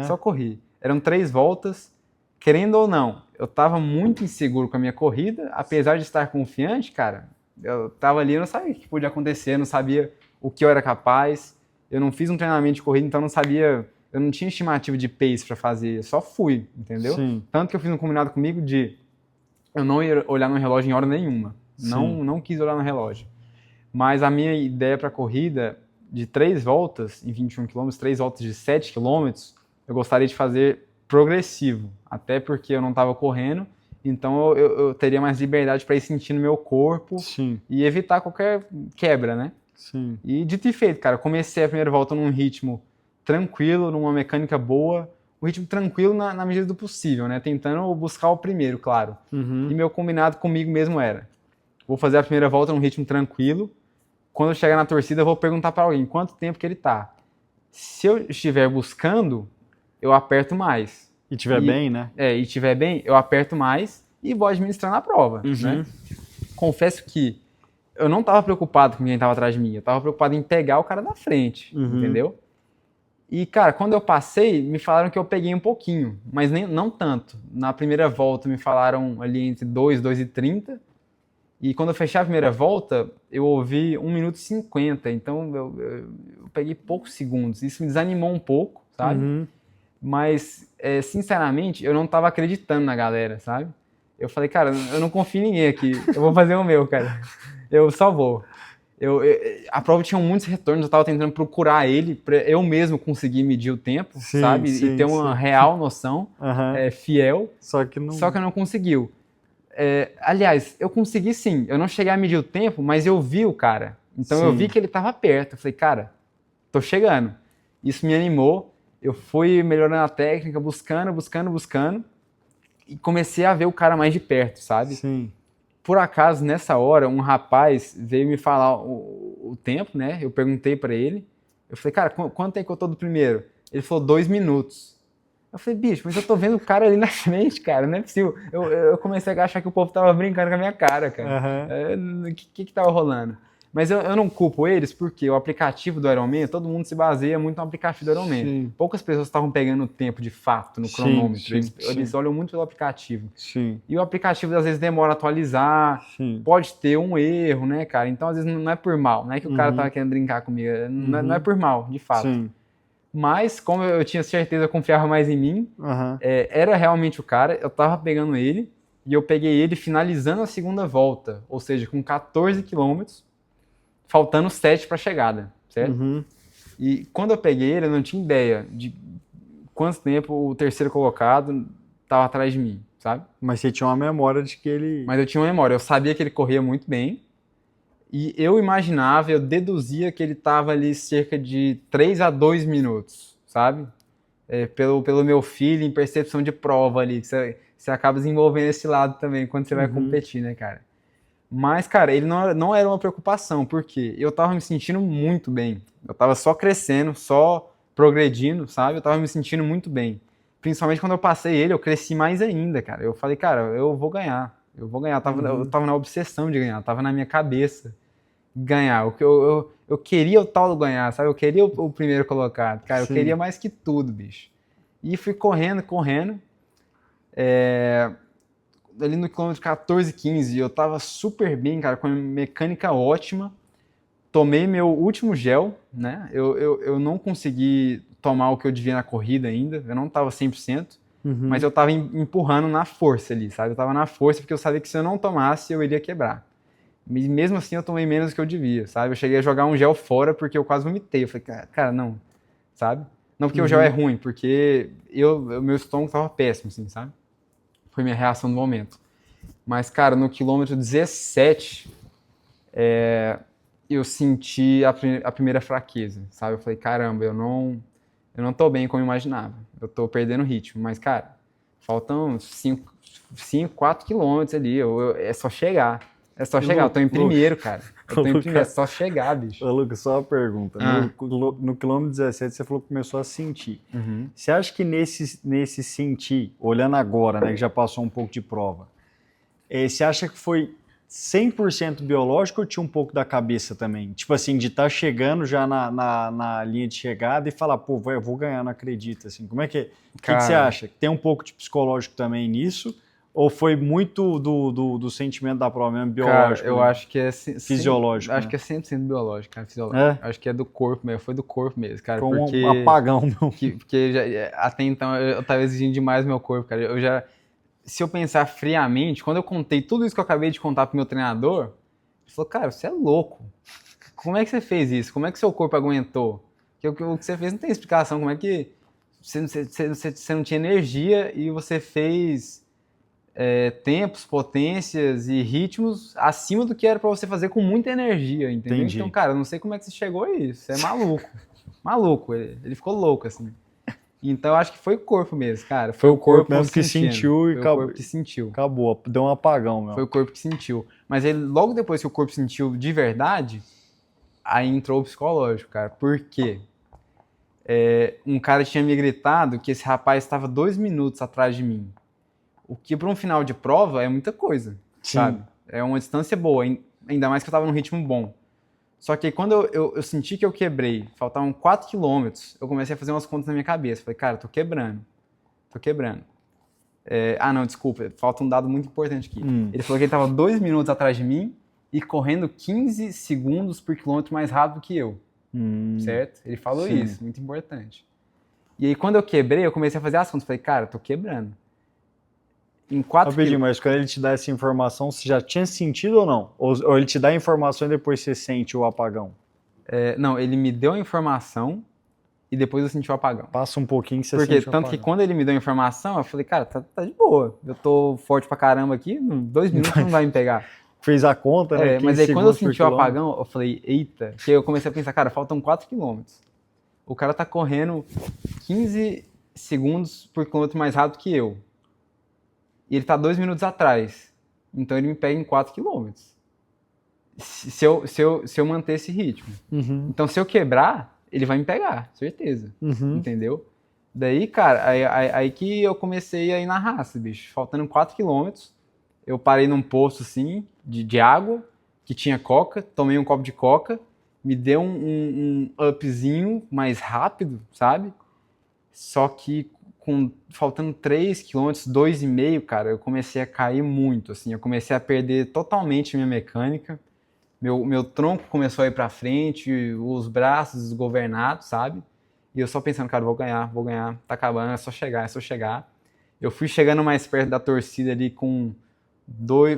Só corri. Eram 3 voltas, querendo ou não, eu tava muito inseguro com a minha corrida, apesar de estar confiante, cara, eu tava ali, eu não sabia o que podia acontecer, eu não sabia o que eu era capaz, eu não fiz um treinamento de corrida, então eu não sabia... Eu não tinha estimativa de pace para fazer, eu só fui, entendeu? Sim. Tanto que eu fiz um combinado comigo de eu não ia olhar no relógio em hora nenhuma. Não quis olhar no relógio. Mas a minha ideia para a corrida, de 3 voltas em 21 km, 3 voltas de 7 km, eu gostaria de fazer progressivo. Até porque eu não estava correndo, então eu teria mais liberdade para ir sentindo meu corpo. Sim. E evitar qualquer quebra, né? Sim. E dito e feito, cara, comecei a primeira volta num ritmo tranquilo, numa mecânica boa, um ritmo tranquilo na medida do possível, né? Tentando buscar o primeiro, claro. E meu combinado comigo mesmo era, vou fazer a primeira volta num ritmo tranquilo, quando eu chegar na torcida eu vou perguntar para alguém quanto tempo que ele tá. Se eu estiver buscando, eu aperto mais. E tiver bem, né? E tiver bem, eu aperto mais e vou administrando a prova, né? Confesso que eu não estava preocupado com quem estava atrás de mim, eu estava preocupado em pegar o cara da frente, entendeu? E, cara, quando eu passei, me falaram que eu peguei um pouquinho, mas não tanto. Na primeira volta me falaram ali entre 2h30, e quando eu fechei a primeira volta, eu ouvi 1 minuto e 50, então eu peguei poucos segundos. Isso me desanimou um pouco, sabe? Mas, sinceramente, eu não estava acreditando na galera, sabe? Eu falei, cara, eu não confio em ninguém aqui, eu vou fazer o meu, cara. Eu só vou. A prova tinha muitos retornos, eu estava tentando procurar ele para eu mesmo conseguir medir o tempo, sabe? E ter uma real noção, fiel. Só que não conseguiu. Aliás, eu consegui sim. Eu não cheguei a medir o tempo, mas eu vi o cara. Então eu vi que ele estava perto. Eu falei, cara, tô chegando. Isso me animou. Eu fui melhorando a técnica, buscando. E comecei a ver o cara mais de perto, sabe? Sim. Por acaso, nessa hora, um rapaz veio me falar o tempo, né? Eu perguntei pra ele. Eu falei, cara, quanto é que eu tô do primeiro? Ele falou 2 minutos. Eu falei, bicho, mas eu tô vendo o cara ali na frente, cara, não é possível. Eu comecei a achar que o povo tava brincando com a minha cara, cara. O que tava rolando? Mas eu não culpo eles, porque o aplicativo do Ironman, todo mundo se baseia muito no aplicativo do Ironman. Sim. Poucas pessoas estavam pegando o tempo de fato no cronômetro. Eles olham muito pelo aplicativo. Sim. E o aplicativo, às vezes, demora a atualizar. Sim. Pode ter um erro, né, cara? Então, às vezes, não é por mal. Não é que o cara tava querendo brincar comigo. Não é por mal, de fato. Sim. Mas, como eu tinha certeza, eu confiava mais em mim. Era realmente o cara. Eu tava pegando ele. E eu peguei ele finalizando a segunda volta. Ou seja, com 14 quilômetros. Faltando 7 para a chegada, certo? E quando eu peguei ele, eu não tinha ideia de quanto tempo o terceiro colocado estava atrás de mim, sabe? Mas você tinha uma memória de que ele... Mas eu tinha uma memória, eu sabia que ele corria muito bem, e eu imaginava, eu deduzia que ele estava ali cerca de 3 a 2 minutos, sabe? Pelo meu feeling, percepção de prova ali, você acaba desenvolvendo esse lado também quando você vai competir, né, cara? Mas, cara, ele não era uma preocupação, porque eu tava me sentindo muito bem. Eu tava só crescendo, só progredindo, sabe? Eu tava me sentindo muito bem. Principalmente quando eu passei ele, eu cresci mais ainda, cara. Eu falei, cara, eu vou ganhar. Eu tava na obsessão de ganhar, tava na minha cabeça. ganhar. Eu queria o tal do ganhar, sabe? Eu queria o primeiro colocado, cara. Eu Sim. queria mais que tudo, bicho. E fui correndo. Ali no quilômetro 14, 15, eu tava super bem, cara, com a mecânica ótima. Tomei meu último gel, né? Eu não consegui tomar o que eu devia na corrida ainda, eu não tava 100%, mas eu tava empurrando na força ali, sabe? Eu tava na força porque eu sabia que se eu não tomasse, eu iria quebrar. Mas mesmo assim, eu tomei menos do que eu devia, sabe? Eu cheguei a jogar um gel fora porque eu quase vomitei. Eu falei, cara, não, sabe? Não porque o gel é ruim, porque meu estômago tava péssimo, assim, sabe? Foi minha reação do momento. Mas, cara, no quilômetro 17, eu senti a primeira fraqueza, sabe? Eu falei, caramba, eu não tô bem como eu imaginava. Eu tô perdendo ritmo. Mas, cara, faltam 5, 4 quilômetros ali. É só chegar. É só chegar. Eu tô em primeiro, cara. Eu tô em primeiro. É só chegar, bicho. Ô, Lucas, só uma pergunta. No quilômetro 17, você falou que começou a sentir. Você acha que nesse sentir, olhando agora, né, que já passou um pouco de prova, você acha que foi 100% biológico ou tinha um pouco da cabeça também? Tipo assim, de estar chegando já na linha de chegada e falar, pô, eu vou ganhar, não acredito. Assim, como é que... O que você acha? Tem um pouco de psicológico também nisso? Ou foi muito do sentimento da prova mesmo, biológico? Cara, eu acho que é... Fisiológico, Acho né? que é 100% biológico, cara. Fisiológico. Acho que é do corpo mesmo. Foi do corpo mesmo, cara. Foi porque... um apagão, meu. Porque até então eu tava exigindo demais do meu corpo, cara. Se eu pensar friamente, quando eu contei tudo isso que eu acabei de contar pro meu treinador, ele falou, cara, você é louco. Como é que você fez isso? Como é que seu corpo aguentou? O que você fez não tem explicação. Como é que você não tinha energia e você fez tempos, potências e ritmos acima do que era para você fazer com muita energia, entendeu? Entendi. Então, cara, eu não sei como é que você chegou a isso. Você é maluco. Maluco. Ele ficou louco, assim. Então, eu acho que foi o corpo mesmo, cara. Foi o corpo mesmo que sentiu e foi acabou. O corpo que sentiu. Acabou, deu um apagão, meu. Foi o corpo que sentiu. Mas ele, logo depois que o corpo sentiu de verdade, aí entrou o psicológico, cara. Por quê? Um cara tinha me gritado que esse rapaz estava 2 minutos atrás de mim. O que para um final de prova é muita coisa, sabe? É uma distância boa, ainda mais que eu estava num ritmo bom. Só que quando eu senti que eu quebrei, faltavam 4 quilômetros, eu comecei a fazer umas contas na minha cabeça. Falei, cara, tô quebrando. Não, desculpa, falta um dado muito importante aqui. Ele falou que ele estava 2 minutos atrás de mim e correndo 15 segundos por quilômetro mais rápido que eu. Certo? Ele falou isso, muito importante. E aí, quando eu quebrei, eu comecei a fazer as contas. Falei, cara, tô quebrando. Em 4 quilômetros. Mas quando ele te dá essa informação, você já tinha sentido ou não? Ou ele te dá a informação e depois você sente o apagão? Não, ele me deu a informação e depois eu senti o apagão. Passa um pouquinho que você Porque sente o tanto apagão. que quando ele me deu a informação, eu falei, cara, tá de boa. Eu tô forte pra caramba aqui, 2 minutos não vai me pegar. Fez a conta, né? Mas aí quando eu senti o apagão, eu falei, eita. Porque eu comecei a pensar, cara, faltam 4 quilômetros. O cara tá correndo 15 segundos por quilômetro mais rápido que eu. E ele tá 2 minutos atrás. Então ele me pega em 4 quilômetros. Se eu manter esse ritmo. Então se eu quebrar, ele vai me pegar, certeza. Entendeu? Daí, cara, aí que eu comecei a ir na raça, bicho. Faltando 4 quilômetros, eu parei num posto, assim, de água, que tinha coca, tomei um copo de coca, me deu um upzinho mais rápido, sabe? Só que faltando 3 quilômetros, 2,5, cara, eu comecei a cair muito, assim. Eu comecei a perder totalmente minha mecânica. Meu tronco começou a ir pra frente, os braços desgovernados, sabe? E eu só pensando, cara, vou ganhar, tá acabando, é só chegar. Eu fui chegando mais perto da torcida ali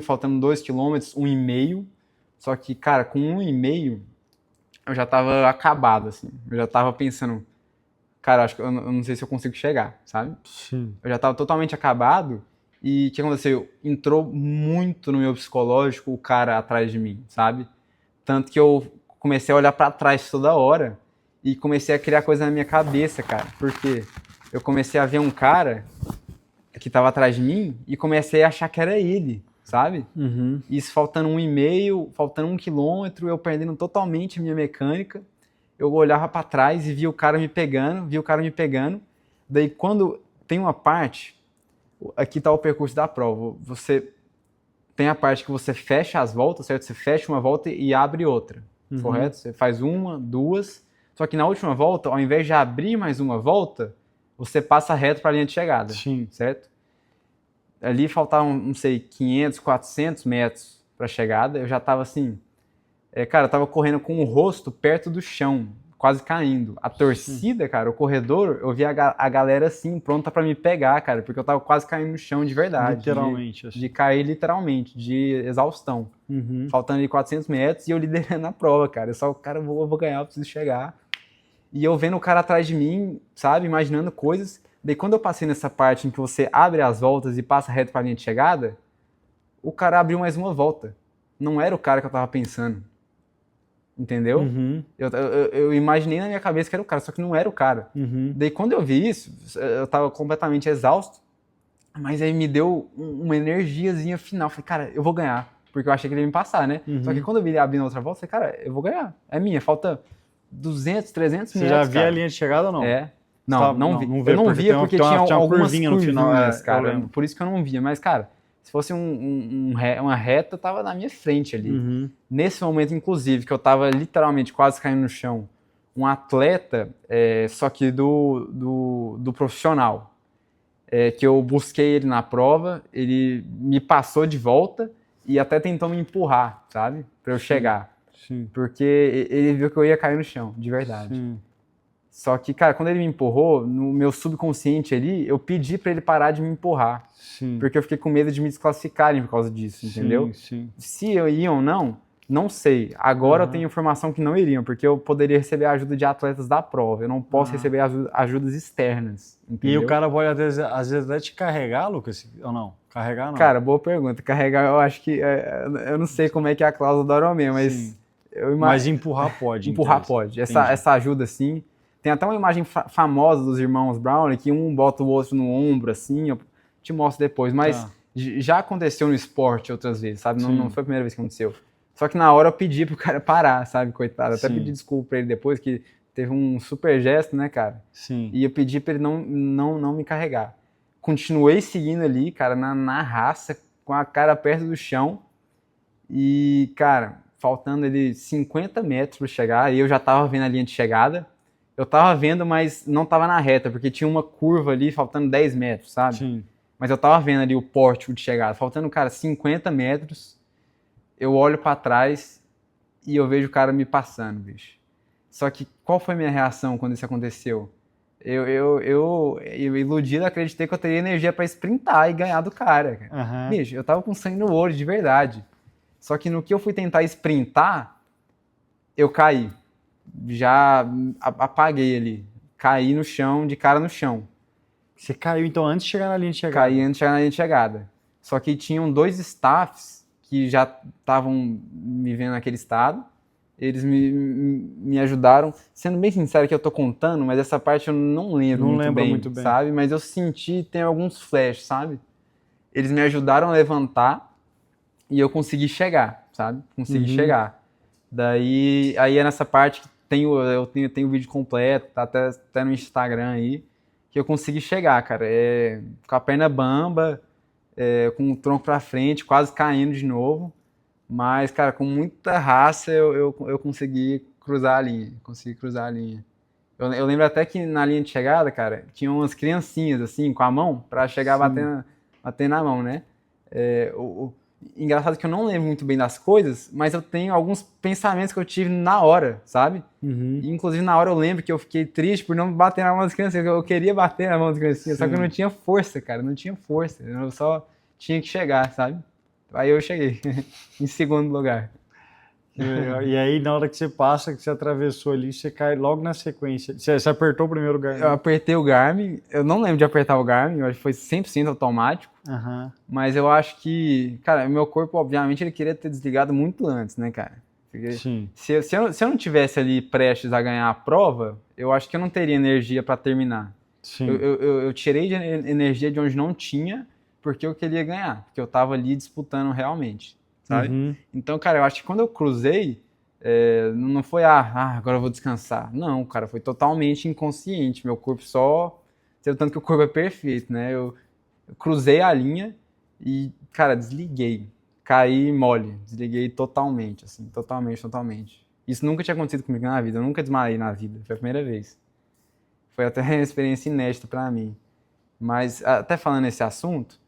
faltando 2 quilômetros, 1,5. Só que, cara, com 1,5, eu já tava acabado, assim. Eu já tava pensando, cara, acho que eu não sei se eu consigo chegar, sabe? Sim. Eu já tava totalmente acabado. E o que aconteceu? Entrou muito no meu psicológico o cara atrás de mim, sabe? Tanto que eu comecei a olhar pra trás toda hora e comecei a criar coisa na minha cabeça, cara. Porque eu comecei a ver um cara que tava atrás de mim e comecei a achar que era ele, sabe? Isso faltando 1,5, faltando 1 quilômetro, eu perdendo totalmente a minha mecânica. Eu olhava pra trás e via o cara me pegando. Daí quando tem uma parte... Aqui tá o percurso da prova. Você tem a parte que você fecha as voltas, certo? Você fecha uma volta e abre outra, correto? Você faz uma, duas, só que na última volta, ao invés de abrir mais uma volta, você passa reto para a linha de chegada, Sim. certo? Ali faltavam, não sei, 500, 400 metros para a chegada, eu já estava assim, cara, eu tava correndo com o rosto perto do chão, quase caindo. A torcida, cara, o corredor, eu vi a galera assim, pronta pra me pegar, cara, porque eu tava quase caindo no chão de verdade. Literalmente. De cair literalmente, de exaustão. Faltando ali 400 metros e eu liderando a prova, cara. Eu só, cara, eu vou ganhar, eu preciso chegar. E eu vendo o cara atrás de mim, sabe, imaginando coisas. Daí quando eu passei nessa parte em que você abre as voltas e passa reto pra linha de chegada, o cara abriu mais uma volta. Não era o cara que eu tava pensando. Entendeu? Eu imaginei na minha cabeça que era o cara, só que não era o cara. Daí quando eu vi isso, eu tava completamente exausto, mas aí me deu uma energiazinha final. Falei, cara, eu vou ganhar, porque eu achei que ele ia me passar, né? Só que quando eu vi ele abrindo outra volta, eu falei, cara, eu vou ganhar, é minha, falta 200, 300 metros, Você já via cara. a linha de chegada ou não? Não vi. Eu não via porque tinha algumas curvinhas no final, cara. Por isso que eu não via, mas, cara, se fosse uma reta, tava na minha frente ali. Nesse momento, inclusive, que eu tava literalmente quase caindo no chão, um atleta, só que do profissional, que eu busquei ele na prova, ele me passou de volta e até tentou me empurrar, sabe? Pra eu chegar. Sim. Porque ele viu que eu ia cair no chão, de verdade. Sim. Só que, cara, quando ele me empurrou, no meu subconsciente ali, eu pedi pra ele parar de me empurrar. Sim. Porque eu fiquei com medo de me desclassificarem por causa disso, entendeu? Sim. Se eu ia ou não sei. Agora eu tenho informação que não iriam, porque eu poderia receber a ajuda de atletas da prova. Eu não posso receber ajudas externas, entendeu? E o cara pode, às vezes, até te carregar, Lucas? Ou não? Carregar não. Cara, boa pergunta. Carregar, eu acho que... eu não sei como é que é a cláusula da Ironman, mas... Mas empurrar pode. Empurrar então, pode. Essa ajuda, sim. Tem até uma imagem famosa dos irmãos Brown, que um bota o outro no ombro, assim, eu te mostro depois. Mas já aconteceu no esporte outras vezes, sabe? Não foi a primeira vez que aconteceu. Só que na hora eu pedi pro cara parar, sabe, coitado. Até pedi desculpa pra ele depois, que teve um super gesto, né, cara? Sim. E eu pedi pra ele não me carregar. Continuei seguindo ali, cara, na raça, com a cara perto do chão. E, cara, faltando ali 50 metros pra chegar, e eu já tava vendo a linha de chegada. Eu tava vendo, mas não tava na reta, porque tinha uma curva ali, faltando 10 metros, sabe? Sim. Mas eu tava vendo ali o pórtico de chegada, faltando, cara, 50 metros. Eu olho pra trás e eu vejo o cara me passando, bicho. Só que qual foi a minha reação quando isso aconteceu? Eu iludido, acreditei que eu teria energia pra sprintar e ganhar do cara. Bicho, eu tava com sangue no olho, de verdade. Só que no que eu fui tentar sprintar, eu caí. Já apaguei ali. Caí no chão, de cara no chão. Você caiu, então, antes de chegar na linha de chegada? Caí antes de chegar na linha de chegada. Só que tinham 2 staffs que já estavam me vendo naquele estado. Eles me ajudaram. Sendo bem sincero que eu tô contando, mas essa parte eu não lembro muito bem, sabe? Mas eu senti, tem alguns flashes, sabe? Eles me ajudaram a levantar e eu consegui chegar, sabe? Consegui chegar. Daí, aí é nessa parte que eu tenho o vídeo completo, tá até no Instagram aí, que eu consegui chegar, cara. Com a perna bamba, com o tronco pra frente, quase caindo de novo. Mas, cara, com muita raça eu consegui cruzar a linha. Eu lembro até que na linha de chegada, cara, tinha umas criancinhas, assim, com a mão, pra chegar bater na mão, né? Engraçado que eu não lembro muito bem das coisas, mas eu tenho alguns pensamentos que eu tive na hora, sabe? E, inclusive, na hora eu lembro que eu fiquei triste por não bater na mão das crianças. Eu queria bater na mão das crianças, só que eu não tinha força, cara. Não tinha força. Eu só tinha que chegar, sabe? Aí eu cheguei em segundo lugar. E aí, na hora que você passa, que você atravessou ali, você cai logo na sequência. Você apertou o primeiro Garmin? Eu apertei o Garmin. Eu não lembro de apertar o Garmin. Eu acho que foi 100% automático. Mas eu acho que... Cara, meu corpo, obviamente, ele queria ter desligado muito antes, né, cara? Porque Sim. Se eu não tivesse ali prestes a ganhar a prova, eu acho que eu não teria energia para terminar. Sim. Eu tirei de energia de onde não tinha, porque eu queria ganhar. Porque eu tava ali disputando realmente. Sabe? Então, cara, eu acho que quando eu cruzei, não foi, agora eu vou descansar. Não, cara, foi totalmente inconsciente. Meu corpo só... Tanto que o corpo é perfeito, né? Eu cruzei a linha e, cara, desliguei. caí mole, desliguei totalmente, assim, totalmente. Isso nunca tinha acontecido comigo na vida, eu nunca desmaiei na vida, foi a primeira vez. Foi até uma experiência inédita pra mim. Mas, até falando nesse assunto,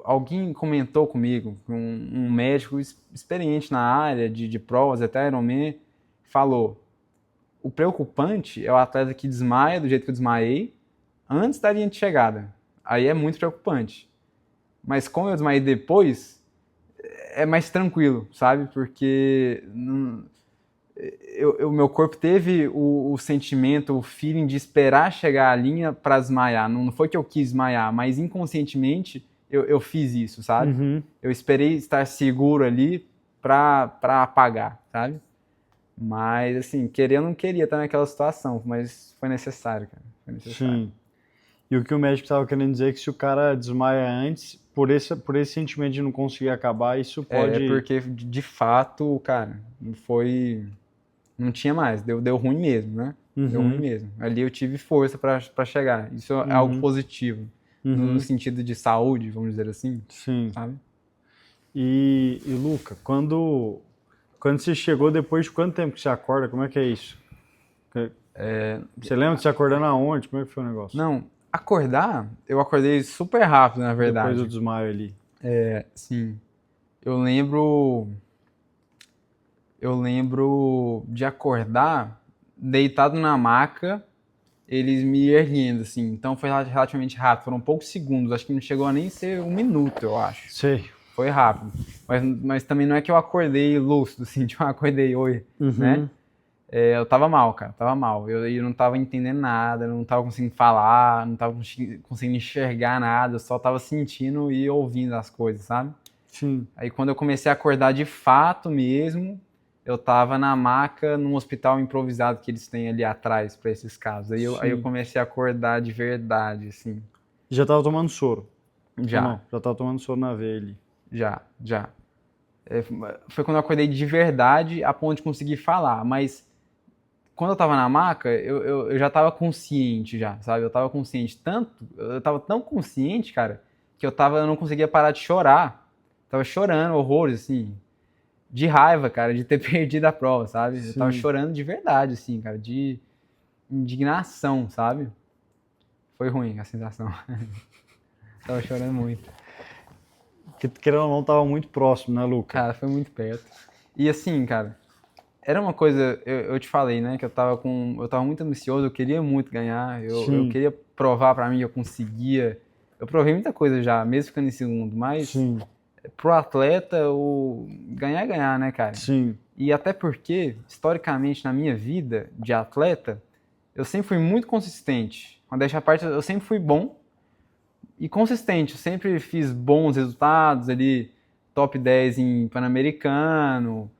alguém comentou comigo, um médico experiente na área de provas, até Ironman, falou: o preocupante é o atleta que desmaia do jeito que eu desmaiei antes da linha de chegada. Aí é muito preocupante. Mas como eu desmaiei depois, é mais tranquilo, sabe? Porque o meu corpo teve o sentimento, o feeling de esperar chegar a linha para desmaiar. Não foi que eu quis desmaiar, mas inconscientemente eu fiz isso, sabe? Uhum. Eu esperei estar seguro ali para apagar, sabe? Mas, assim, querer eu não queria estar naquela situação, mas foi necessário, cara. Foi necessário. Sim. E o que o médico estava querendo dizer é que se o cara desmaia antes, por esse sentimento de não conseguir acabar, isso pode... Porque, de fato, cara, não tinha mais, deu ruim mesmo, né? Deu ruim mesmo. Ali eu tive força para chegar. Isso é algo positivo, no sentido de saúde, vamos dizer assim. Sim. Sabe? E Luca, quando você chegou, depois de quanto tempo que você acorda? Como é que é isso? Você lembra de você acordando aonde? Como é que foi o negócio? Não, eu acordei super rápido, na verdade. Depois do desmaio ali. Sim. Eu lembro de acordar deitado na maca, eles me erguendo, assim. Então foi relativamente rápido, foram poucos segundos, acho que não chegou a nem ser 1 minuto, eu acho. Sei. Foi rápido. Mas também não é que eu acordei lúcido, assim, tipo, eu acordei, oi, né? Eu tava mal, cara, tava mal. Eu não tava entendendo nada, não tava conseguindo falar, não tava conseguindo enxergar nada, eu só tava sentindo e ouvindo as coisas, sabe? Sim. Aí quando eu comecei a acordar de fato mesmo, eu tava na maca num hospital improvisado que eles têm ali atrás pra esses casos. Aí eu comecei a acordar de verdade, assim. Já tava tomando soro? Já. Não, já tava tomando soro na veia ali. Já. Foi quando eu acordei de verdade a ponto de conseguir falar, mas quando eu tava na maca, eu já tava consciente já, sabe? Eu tava consciente eu tava tão consciente, cara, que eu não conseguia parar de chorar. Tava chorando horrores, assim, de raiva, cara, de ter perdido a prova, sabe? Eu tava chorando de verdade, assim, cara, de indignação, sabe? Foi ruim a sensação. Tava chorando muito. Porque, querendo ou não, tava muito próximo, né, Luca? Cara, foi muito perto. E assim, cara, era uma coisa, eu te falei, né, que eu tava muito ambicioso, eu queria muito ganhar, eu queria provar pra mim que eu conseguia. Eu provei muita coisa já, mesmo ficando em segundo, mas pro atleta, o ganhar é ganhar, né, cara? Sim. E até porque, historicamente, na minha vida de atleta, eu sempre fui muito consistente. Quando deixa a parte, eu sempre fui bom e consistente. Eu sempre fiz bons resultados ali, top 10 em Pan-Americano,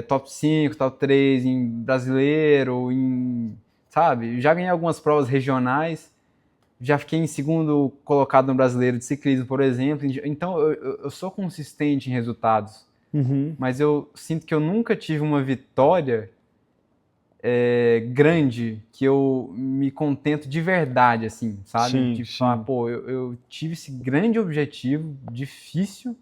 top 5, top 3 em brasileiro, sabe? Já ganhei algumas provas regionais, já fiquei em segundo colocado no brasileiro de ciclismo, por exemplo. Então, eu sou consistente em resultados. Mas eu sinto que eu nunca tive uma vitória grande que eu me contento de verdade, assim, sabe? Tipo, falar, pô, eu tive esse grande objetivo, difícil,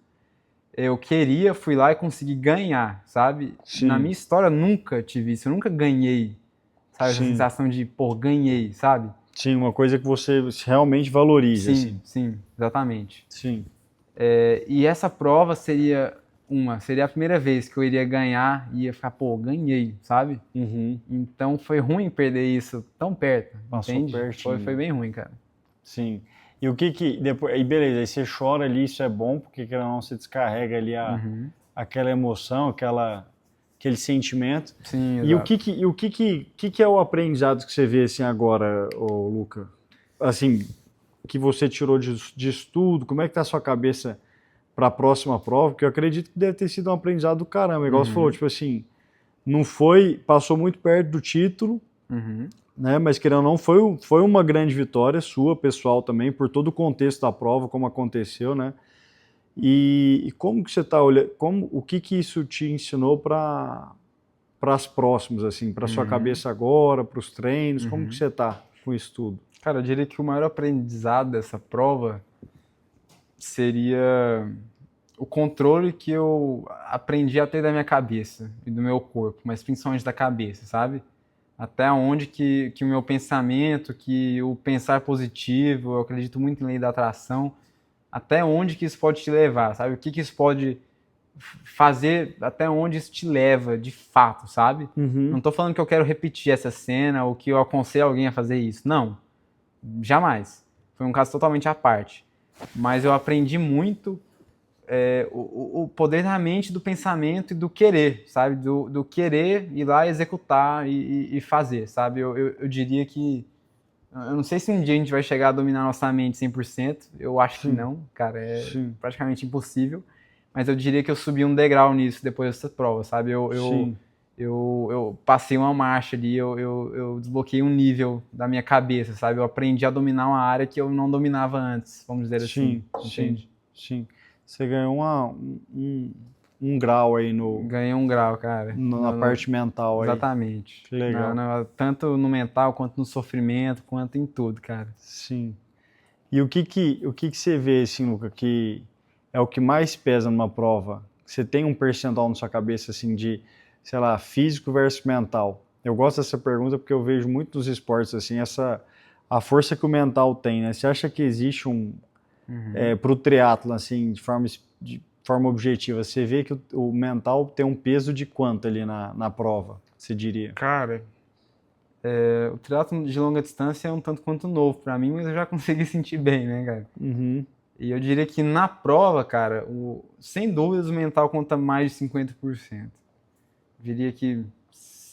eu queria, fui lá e consegui ganhar, sabe? Na minha história, nunca tive isso, eu nunca ganhei, sabe? Essa sensação de, pô, ganhei, sabe? Sim, uma coisa que você realmente valoriza. Sim, exatamente. Sim. E essa prova seria a primeira vez que eu iria ganhar e ia ficar, pô, ganhei, sabe? Então foi ruim perder isso tão perto, entende? Foi bem ruim, cara. Sim. E o que depois, aí beleza, aí você chora ali, isso é bom, porque querendo ou não, você descarrega ali aquela emoção, aquele sentimento. Sim, e exato. o que é o aprendizado que você vê assim agora, ô, Luca? Assim, que você tirou de estudo, como é que tá a sua cabeça para a próxima prova? Porque eu acredito que deve ter sido um aprendizado do caramba, igual você falou, tipo assim, não foi, passou muito perto do título, né? Mas querendo ou não, foi uma grande vitória sua, pessoal também, por todo o contexto da prova, como aconteceu, né? E como que você está olhando, o que isso te ensinou para as próximas, assim, para sua cabeça agora, para os treinos, como que você está com isso tudo? Cara, eu diria que o maior aprendizado dessa prova seria o controle que eu aprendi a ter da minha cabeça e do meu corpo, mas principalmente da cabeça, sabe? Até onde que o meu pensamento, que o pensar positivo, eu acredito muito em lei da atração, até onde que isso pode te levar, sabe? O que que isso pode fazer, até onde isso te leva, de fato, sabe? Não tô falando que eu quero repetir essa cena ou que eu aconselho alguém a fazer isso, não. Jamais. Foi um caso totalmente à parte. Mas eu aprendi muito o poder da mente, do pensamento e do querer, sabe? Do querer ir lá executar e fazer, sabe? Eu diria que... Eu não sei se um dia a gente vai chegar a dominar nossa mente 100%. Eu acho que não, cara. É praticamente impossível. Mas eu diria que eu subi um degrau nisso depois dessa prova, sabe? Eu passei uma marcha ali, eu desbloqueei um nível da minha cabeça, sabe? Eu aprendi a dominar uma área que eu não dominava antes, vamos dizer assim. Entende? Sim. Você ganhou um grau aí Ganhei um grau, cara. na parte mental aí. Exatamente. Que legal. Tanto no mental, quanto no sofrimento, quanto em tudo, cara. Sim. E o que você vê, assim, Luca, que é o que mais pesa numa prova? Você tem um percentual na sua cabeça, assim, de, sei lá, físico versus mental? Eu gosto dessa pergunta porque eu vejo muito nos esportes, assim, a força que o mental tem, né? Você acha que existe para o triatlo, assim, de forma objetiva, você vê que o mental tem um peso de quanto ali na prova, você diria? Cara, o triatlo de longa distância é um tanto quanto novo pra mim, mas eu já consegui sentir bem, né, cara? E eu diria que na prova, cara, sem dúvidas o mental conta mais de 50%. Eu diria que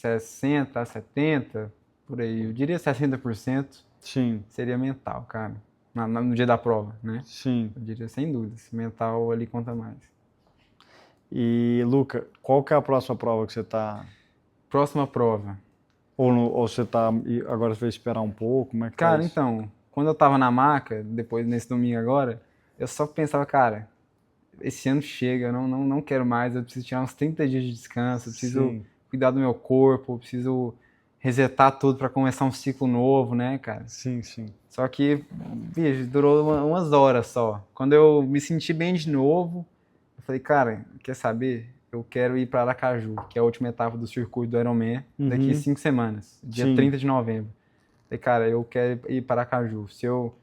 60%, 70%, por aí. Eu diria 60% seria mental, cara. No dia da prova, né? Sim. Eu diria sem dúvidas. Mental ali conta mais. E, Luca, qual que é a próxima prova que você tá? Próxima prova. Ou você tá... Agora você vai esperar um pouco? Como é que Cara, tá isso? então, quando eu tava na maca, depois nesse domingo agora, eu só pensava, cara, esse ano chega, eu não quero mais, eu preciso tirar uns 30 dias de descanso, eu preciso cuidar do meu corpo, eu preciso resetar tudo pra começar um ciclo novo, né, cara? Sim. Só que, bicho, durou umas horas só. Quando eu me senti bem de novo, eu falei, cara, quer saber? Eu quero ir para Aracaju, que é a última etapa do circuito do Ironman, daqui 5 semanas, dia 30 de novembro. Falei, cara, eu quero ir para Aracaju. Se eu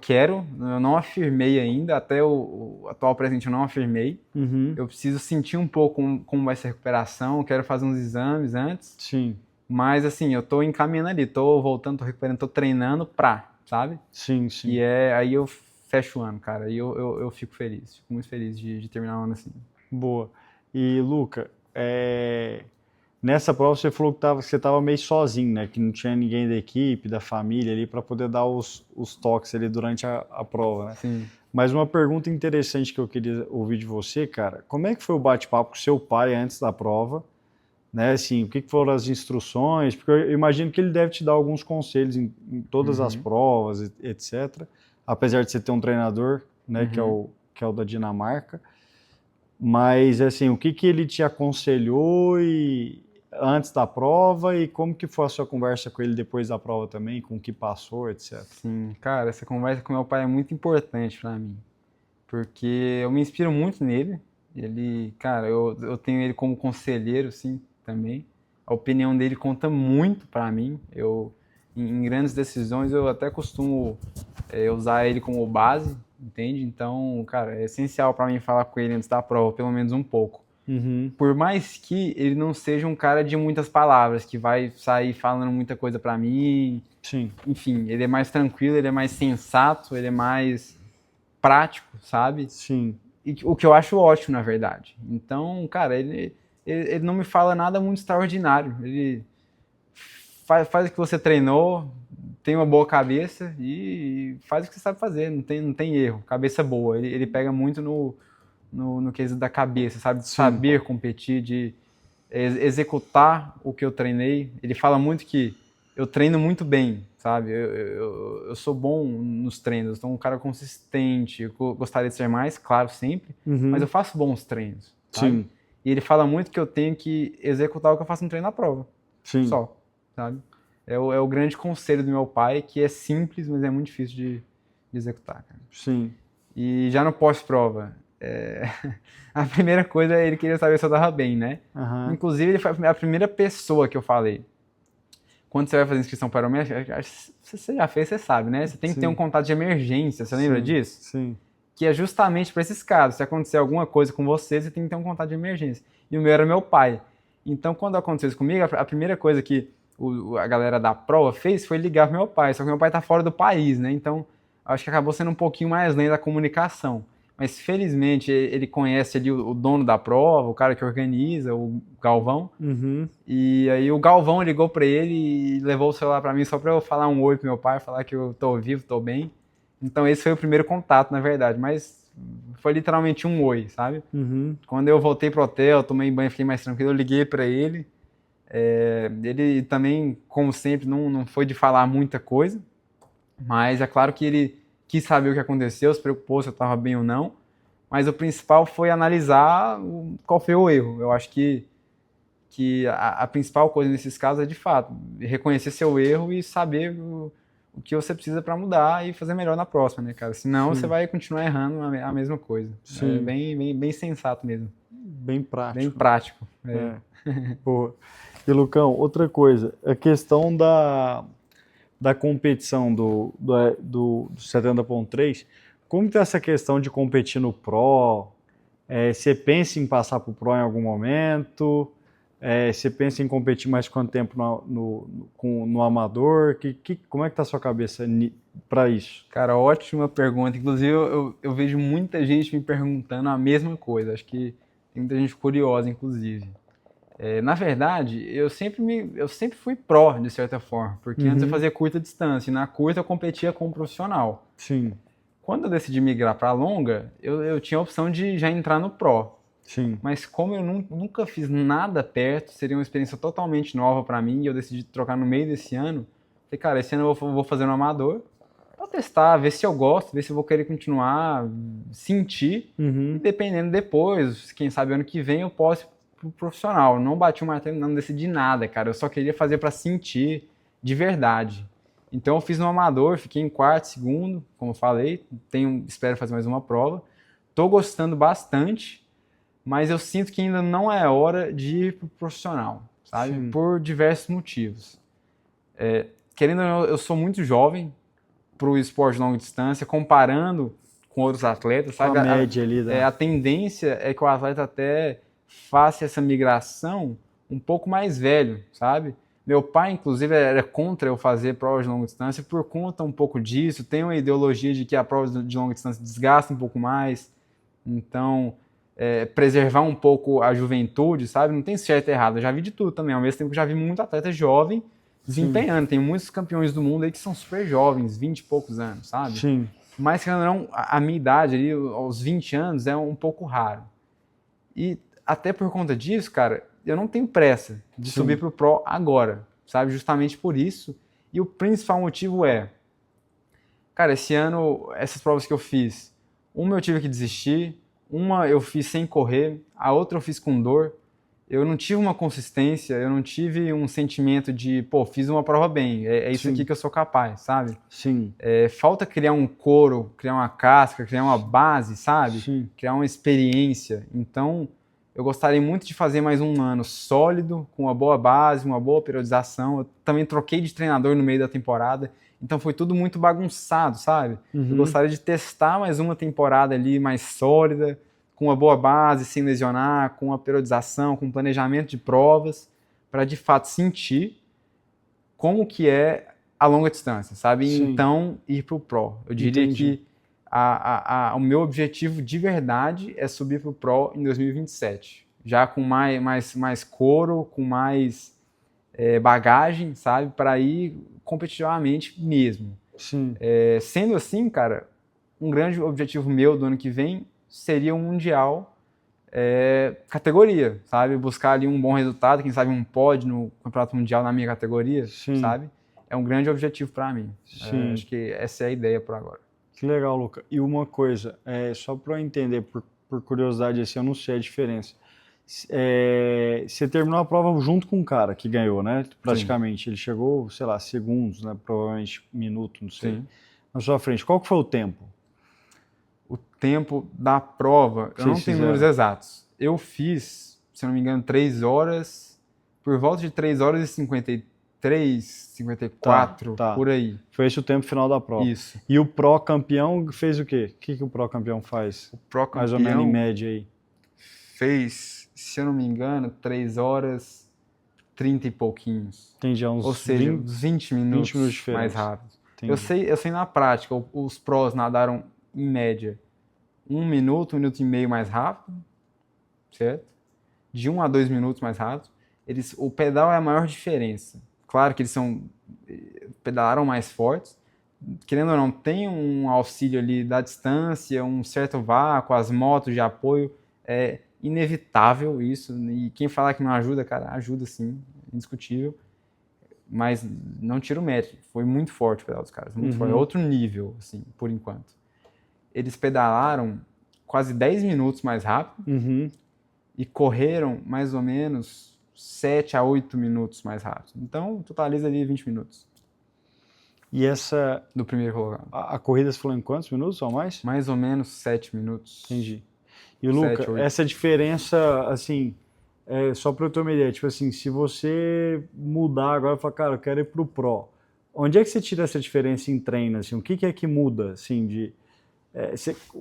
quero, eu não afirmei ainda, até o atual presente eu não afirmei. Eu preciso sentir um pouco como vai ser a recuperação, eu quero fazer uns exames antes. Mas, assim, eu tô encaminhando ali, tô voltando, tô recuperando, tô treinando sabe? Sim. E aí eu fecho o ano, cara, aí eu fico feliz, fico muito feliz de terminar o ano assim. Boa. E, Luca, nessa prova você falou que você estava meio sozinho, né? Que não tinha ninguém da equipe, da família ali para poder dar os toques ali durante a prova, né? Sim. Mas uma pergunta interessante que eu queria ouvir de você, cara, como é que foi o bate-papo com seu pai antes da prova? Né, assim, o que foram as instruções? Porque eu imagino que ele deve te dar alguns conselhos em todas as provas, etc. Apesar de você ter um treinador, né, que é o da Dinamarca. Mas, assim, o que ele te aconselhou antes da prova e como que foi a sua conversa com ele depois da prova também, com o que passou, etc. Sim, cara, essa conversa com meu pai é muito importante pra mim, porque eu me inspiro muito nele. Ele, cara, eu tenho ele como conselheiro, sim, também. A opinião dele conta muito pra mim. Em grandes decisões, eu até costumo usar ele como base, entende? Então, cara, é essencial pra mim falar com ele antes da prova, pelo menos um pouco. Por mais que ele não seja um cara de muitas palavras, que vai sair falando muita coisa pra mim. Sim. Enfim, ele é mais tranquilo, ele é mais sensato, ele é mais prático, sabe? Sim. O que eu acho ótimo, na verdade. Então, cara, ele não me fala nada muito extraordinário. Ele faz o que você treinou, tem uma boa cabeça e faz o que você sabe fazer, não tem erro. Cabeça boa. Ele pega muito no quesito da cabeça, sabe? De saber competir, de executar o que eu treinei. Ele fala muito que eu treino muito bem, sabe? Eu sou bom nos treinos, eu sou um cara consistente, eu gostaria de ser mais, claro, sempre, mas eu faço bons treinos, sabe? E ele fala muito que eu tenho que executar o que eu faço no treino na prova, só, sabe? É o grande conselho do meu pai, que é simples, mas é muito difícil de executar, cara. Sim. E já no pós-prova, a primeira coisa ele queria saber se eu tava bem, né? Aham. Inclusive, ele foi a primeira pessoa que eu falei. Quando você vai fazer inscrição para o aeromédico, se você já fez, você sabe, né? Você tem que ter um Sim, contato de emergência, você lembra sim, disso? sim. Que é justamente para esses casos. Se acontecer alguma coisa com você, você tem que ter um contato de emergência. E o meu era meu pai. Então, quando aconteceu isso comigo, a primeira coisa que a galera da prova fez foi ligar pro meu pai. Só que meu pai tá fora do país, né? Então, acho que acabou sendo um pouquinho mais lento a comunicação. Mas, felizmente, ele conhece ali o dono da prova, o cara que organiza, o Galvão. Uhum. E aí o Galvão ligou para ele e levou o celular para mim só para eu falar um oi pro meu pai, falar que eu tô vivo, tô bem. Então esse foi o primeiro contato, na verdade, mas foi literalmente um oi, sabe? Uhum. Quando eu voltei pro hotel, tomei banho, fiquei mais tranquilo, eu liguei para ele. Ele também, como sempre, não foi de falar muita coisa, mas é claro que ele quis saber o que aconteceu, se preocupou se eu estava bem ou não. Mas o principal foi analisar qual foi o erro. Eu acho que a principal coisa nesses casos é, de fato, reconhecer seu erro e saber o que você precisa para mudar e fazer melhor na próxima, né, cara? Senão você Sim, vai continuar errando a mesma coisa. É sim. bem sensato mesmo. Bem Bem prático. prático. É. Boa. E, Lucão, outra coisa, a questão da competição do 70.3, como está essa questão de competir no Pro? Você pensa em passar para o Pro em algum momento? Você pensa em competir mais quanto tempo no Amador? Como é que está a sua cabeça para isso? Cara, ótima pergunta. Inclusive, eu vejo muita gente me perguntando a mesma coisa. Acho que tem muita gente curiosa, inclusive. Na verdade, eu sempre fui pró, de certa forma, porque antes eu Uhum. fazia curta distância, e na curta eu competia como profissional. Sim, Quando eu decidi migrar para longa, eu tinha a opção de já entrar no Pro. sim, Mas como eu nunca fiz nada perto, seria uma experiência totalmente nova para mim, e eu decidi trocar no meio desse ano. Falei, cara, esse ano eu vou fazer no amador, para testar, ver se eu gosto, ver se eu vou querer continuar, sentir, e uhum. dependendo depois, quem sabe ano que vem eu posso ir pro profissional. Eu não bati o martelo, não decidi nada, cara, eu só queria fazer para sentir de verdade. Então eu fiz no amador, fiquei em quarto, segundo, como eu falei, espero fazer mais uma prova. Tô gostando bastante, mas eu sinto que ainda não é hora de ir pro profissional, sabe? Sim. Por diversos motivos. Querendo ou não, eu sou muito jovem pro esporte de longa distância, comparando com outros atletas, Com a sabe? média ali A tendência é que o atleta até faça essa migração um pouco mais velho, sabe? Meu pai, inclusive, era contra eu fazer provas de longa distância por conta um pouco disso. Tem uma ideologia de que a prova de longa distância desgasta um pouco mais. Então, preservar um pouco a juventude, sabe? Não tem certo e errado. Eu já vi de tudo também. Ao mesmo tempo, eu já vi muito atleta jovem Sim, desempenhando. Tem muitos campeões do mundo aí que são super jovens, 20 e poucos anos, sabe? sim, Mas, querendo ou não, a minha idade ali, aos 20 anos, é um pouco raro. E até por conta disso, cara, eu não tenho pressa de subir sim. pro Pro agora, sabe? Justamente por isso. E o principal motivo é, cara, esse ano, essas provas que eu fiz, uma eu tive que desistir, uma eu fiz sem correr, a outra eu fiz com dor. Eu não tive uma consistência, eu não tive um sentimento de, pô, fiz uma prova bem, é isso aqui Sim, que eu sou capaz, sabe? sim, Falta criar um couro, criar uma casca, criar uma base, sabe? sim, Criar uma experiência. Então, eu gostaria muito de fazer mais um ano sólido, com uma boa base, uma boa periodização. Eu também troquei de treinador no meio da temporada, então foi tudo muito bagunçado, sabe? Eu uhum, gostaria de testar mais uma temporada ali mais sólida, com uma boa base, sem lesionar, com uma periodização, com um planejamento de provas, para de fato sentir como que é a longa distância, sabe? E sim, então ir para o Pro. Eu diria entendi. que o meu objetivo de verdade é subir para o Pro em 2027. Já com mais couro, com mais bagagem, sabe? Para ir competitivamente mesmo. Sim, Sendo assim, cara, um grande objetivo meu do ano que vem seria um Mundial categoria, sabe? Buscar ali um bom resultado, quem sabe um pódio no Campeonato Mundial na minha categoria, sim, sabe? É um grande objetivo para mim. sim. Acho que essa é a ideia por agora. Que legal, Luca. E uma coisa, só para eu entender, por curiosidade, assim, eu não sei a diferença. Você terminou a prova junto com o cara que ganhou, né? Sim, Praticamente. Ele chegou, sei lá, segundos, né? Provavelmente minuto, não sei. sim. Na sua frente. Qual que foi o tempo? o tempo da prova, eu não Vocês tenho fizeram? números exatos. Eu fiz, se eu não me engano, 3 horas, por volta de 3 horas e 53, 54, Tá. por aí. Foi esse o tempo final da prova. Isso. E o pró-campeão fez o quê? O que o pró-campeão faz? O Pro Mais ou menos em campeão média aí. fez, se eu não me engano, 3 horas 30 e pouquinhos. Entendi, uns Ou seja, uns 20 minutos, 20 minutos de mais diferença. rápido. Entendi. Eu sei na prática, os prós nadaram em média 1 minuto, 1 minuto e meio mais rápido, certo? De 1 a 2 minutos mais rápido. O pedal é a maior diferença. Claro que eles pedalaram mais fortes. Querendo ou não, tem um auxílio ali da distância, um certo vácuo, as motos de apoio. É inevitável isso. E quem falar que não ajuda, cara, ajuda sim, indiscutível. Mas não tira o mérito. Foi muito forte o pedal dos caras, muito forte. É outro nível, assim, por enquanto. Eles pedalaram quase 10 minutos mais rápido e correram mais ou menos 7 a 8 minutos mais rápido. Então, totaliza ali 20 minutos E essa, do primeiro colocado. a corrida você falou em quantos minutos ou mais? Mais ou menos 7 minutos. Entendi. E Luca, 7, 8. essa diferença, assim, só para eu ter uma ideia, tipo assim, se você mudar agora e falar, cara, eu quero ir pro Pro, onde é que você tira essa diferença em treino, assim, o que é que muda, assim,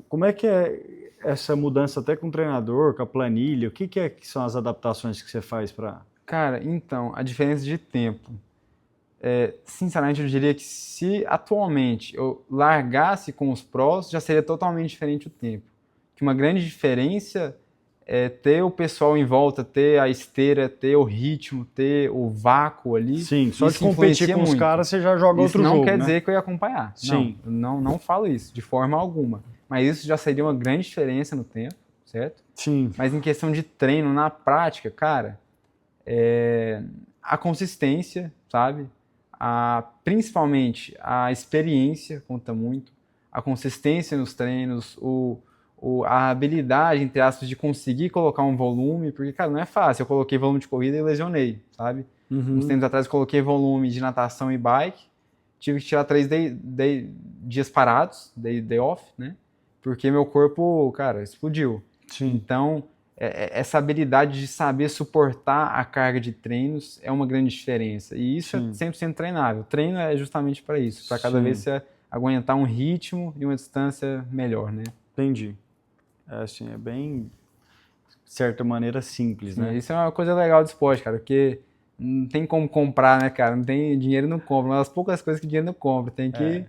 como é que é essa mudança até com o treinador, com a planilha, o que é que são as adaptações que você faz para... Cara, então, a diferença de tempo. Sinceramente, eu diria que se atualmente eu largasse com os prós, já seria totalmente diferente o tempo. Que uma grande diferença é ter o pessoal em volta, ter a esteira, ter o ritmo, ter o vácuo ali. Sim, só de Isso competir influencia com os muito. caras, você já joga Isso outro não jogo, quer né? dizer que eu ia acompanhar. Sim. Não falo isso, de forma alguma. Mas isso já seria uma grande diferença no tempo, certo? Sim. Mas em questão de treino, na prática, cara, a consistência, sabe? Principalmente a experiência conta muito, a consistência nos treinos, a habilidade, entre aspas, de conseguir colocar um volume, porque, cara, não é fácil. Eu coloquei volume de corrida e lesionei, sabe? Uns tempos atrás eu coloquei volume de natação e bike, tive que tirar 3 dias parados, day off, né? Porque meu corpo, cara, explodiu. Sim. Então, essa habilidade de saber suportar a carga de treinos é uma grande diferença. E isso é 100% treinável. O treino é justamente para isso, para cada vez você aguentar um ritmo e uma distância melhor, né? Entendi. Assim, é bem, de certa maneira, simples, né? Isso é uma coisa legal do esporte, cara, porque não tem como comprar, né, cara? Não tem dinheiro, não compra. Uma das poucas coisas que dinheiro não compra. Tem que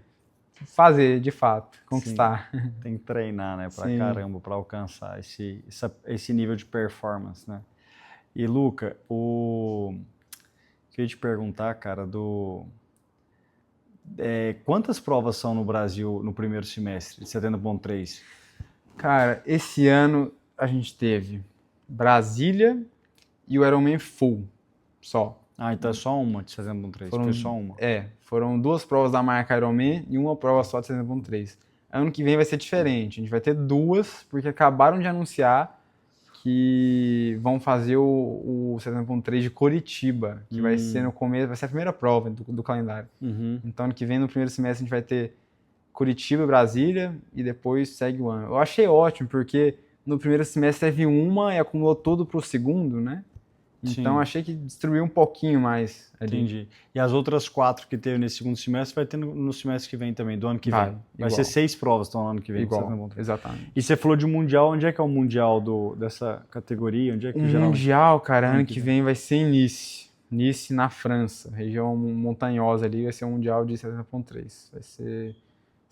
fazer, de fato, conquistar. Sim. Tem que treinar, né, pra caramba, pra alcançar esse nível de performance, né? E, Luca, queria te perguntar, cara, quantas provas são no Brasil no primeiro semestre de 70.3? Cara, esse ano a gente teve Brasília e o Ironman Full, só. Ah, então é só uma de 70.3, foi só uma. Foram 2 provas da marca Ironman e uma prova só de 70.3. Ano que vem vai ser diferente, a gente vai ter 2, porque acabaram de anunciar que vão fazer o 70.3 de Curitiba, que vai ser no começo, vai ser a primeira prova do calendário. Então ano que vem, no primeiro semestre, a gente vai ter Curitiba e Brasília, e depois segue o ano. Eu achei ótimo, porque no primeiro semestre teve uma e acumulou tudo para o segundo, né? Então achei que distribuiu um pouquinho mais ali. Entendi. E as outras 4 que teve nesse segundo semestre vai ter no semestre que vem também, do ano que vem. Vai ser 6 provas no ano que vem. Igual, exatamente. E você falou de Mundial, onde é que é o Mundial dessa categoria? Onde é que O Mundial, cara, ano que vem vai ser em Nice. Nice, na França, região montanhosa ali, vai ser um Mundial de 70.3. Vai ser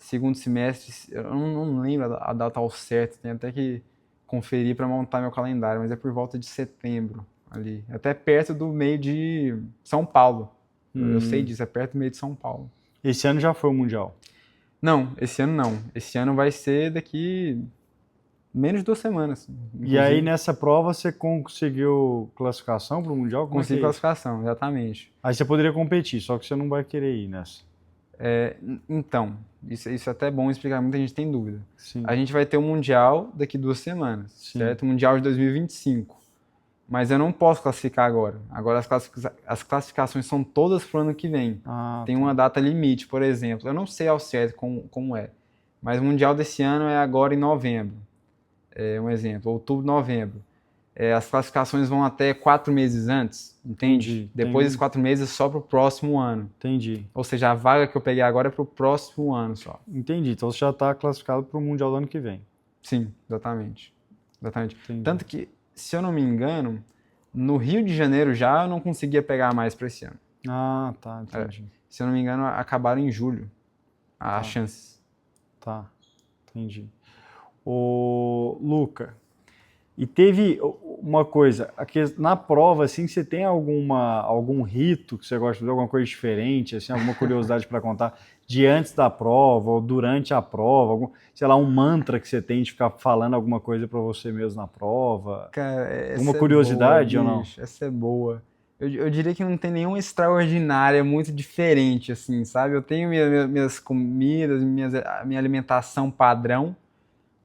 segundo semestre, eu não lembro a data ao certo, tenho até que conferir para montar meu calendário, mas é por volta de setembro ali, até perto do meio de São Paulo. Eu sei disso, é perto do meio de São Paulo. Esse ano já foi o Mundial? Não, esse ano não. Esse ano vai ser daqui menos de 2 semanas. Inclusive. E aí nessa prova você conseguiu classificação para o Mundial? Consegui classificação, exatamente. Aí você poderia competir, só que você não vai querer ir nessa. Então, isso é até bom explicar, muita gente tem dúvida. Sim. A gente vai ter o Mundial daqui 2 semanas, certo? O Mundial de 2025. Mas eu não posso classificar agora. Agora as classificações são todas para o ano que vem. Tem uma data limite, por exemplo. Eu não sei ao certo como é. Mas o Mundial desse ano é agora em novembro. É um exemplo, outubro, novembro. As classificações vão até 4 meses antes, entende? Entendi, Depois entendi. desses 4 meses só para o próximo ano. Entendi. Ou seja, a vaga que eu peguei agora é para o próximo ano só. Entendi. Então você já está classificado para o Mundial do ano que vem. Sim, exatamente. Exatamente. Entendi. Tanto que, se eu não me engano, no Rio de Janeiro já eu não conseguia pegar mais para esse ano. Ah, tá, entendi. Se eu não me engano, acabaram em julho as chances. Tá, entendi. Ô, Luca, e teve uma coisa, aqui na prova, assim, você tem algum rito que você gosta de fazer, alguma coisa diferente, assim, alguma curiosidade para contar de antes da prova ou durante a prova, sei lá, um mantra que você tem de ficar falando alguma coisa para você mesmo na prova? Cara, Alguma curiosidade boa, ou não? bicho, essa é boa. Eu diria que não tem nenhuma extraordinária muito diferente, assim, sabe? Eu tenho minhas comidas, minha alimentação padrão,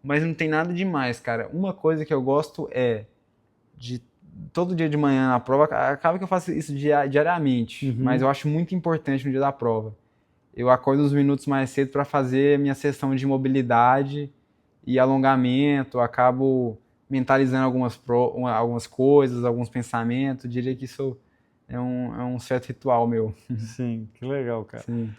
mas não tem nada demais, cara. Uma coisa que eu gosto é de todo dia de manhã na prova, acaba que eu faço isso diariamente, mas eu acho muito importante no dia da prova. Eu acordo uns minutos mais cedo para fazer a minha sessão de mobilidade e alongamento, acabo mentalizando algumas coisas, alguns pensamentos. Eu diria que isso é um certo ritual meu. Sim, que legal, cara. Sim,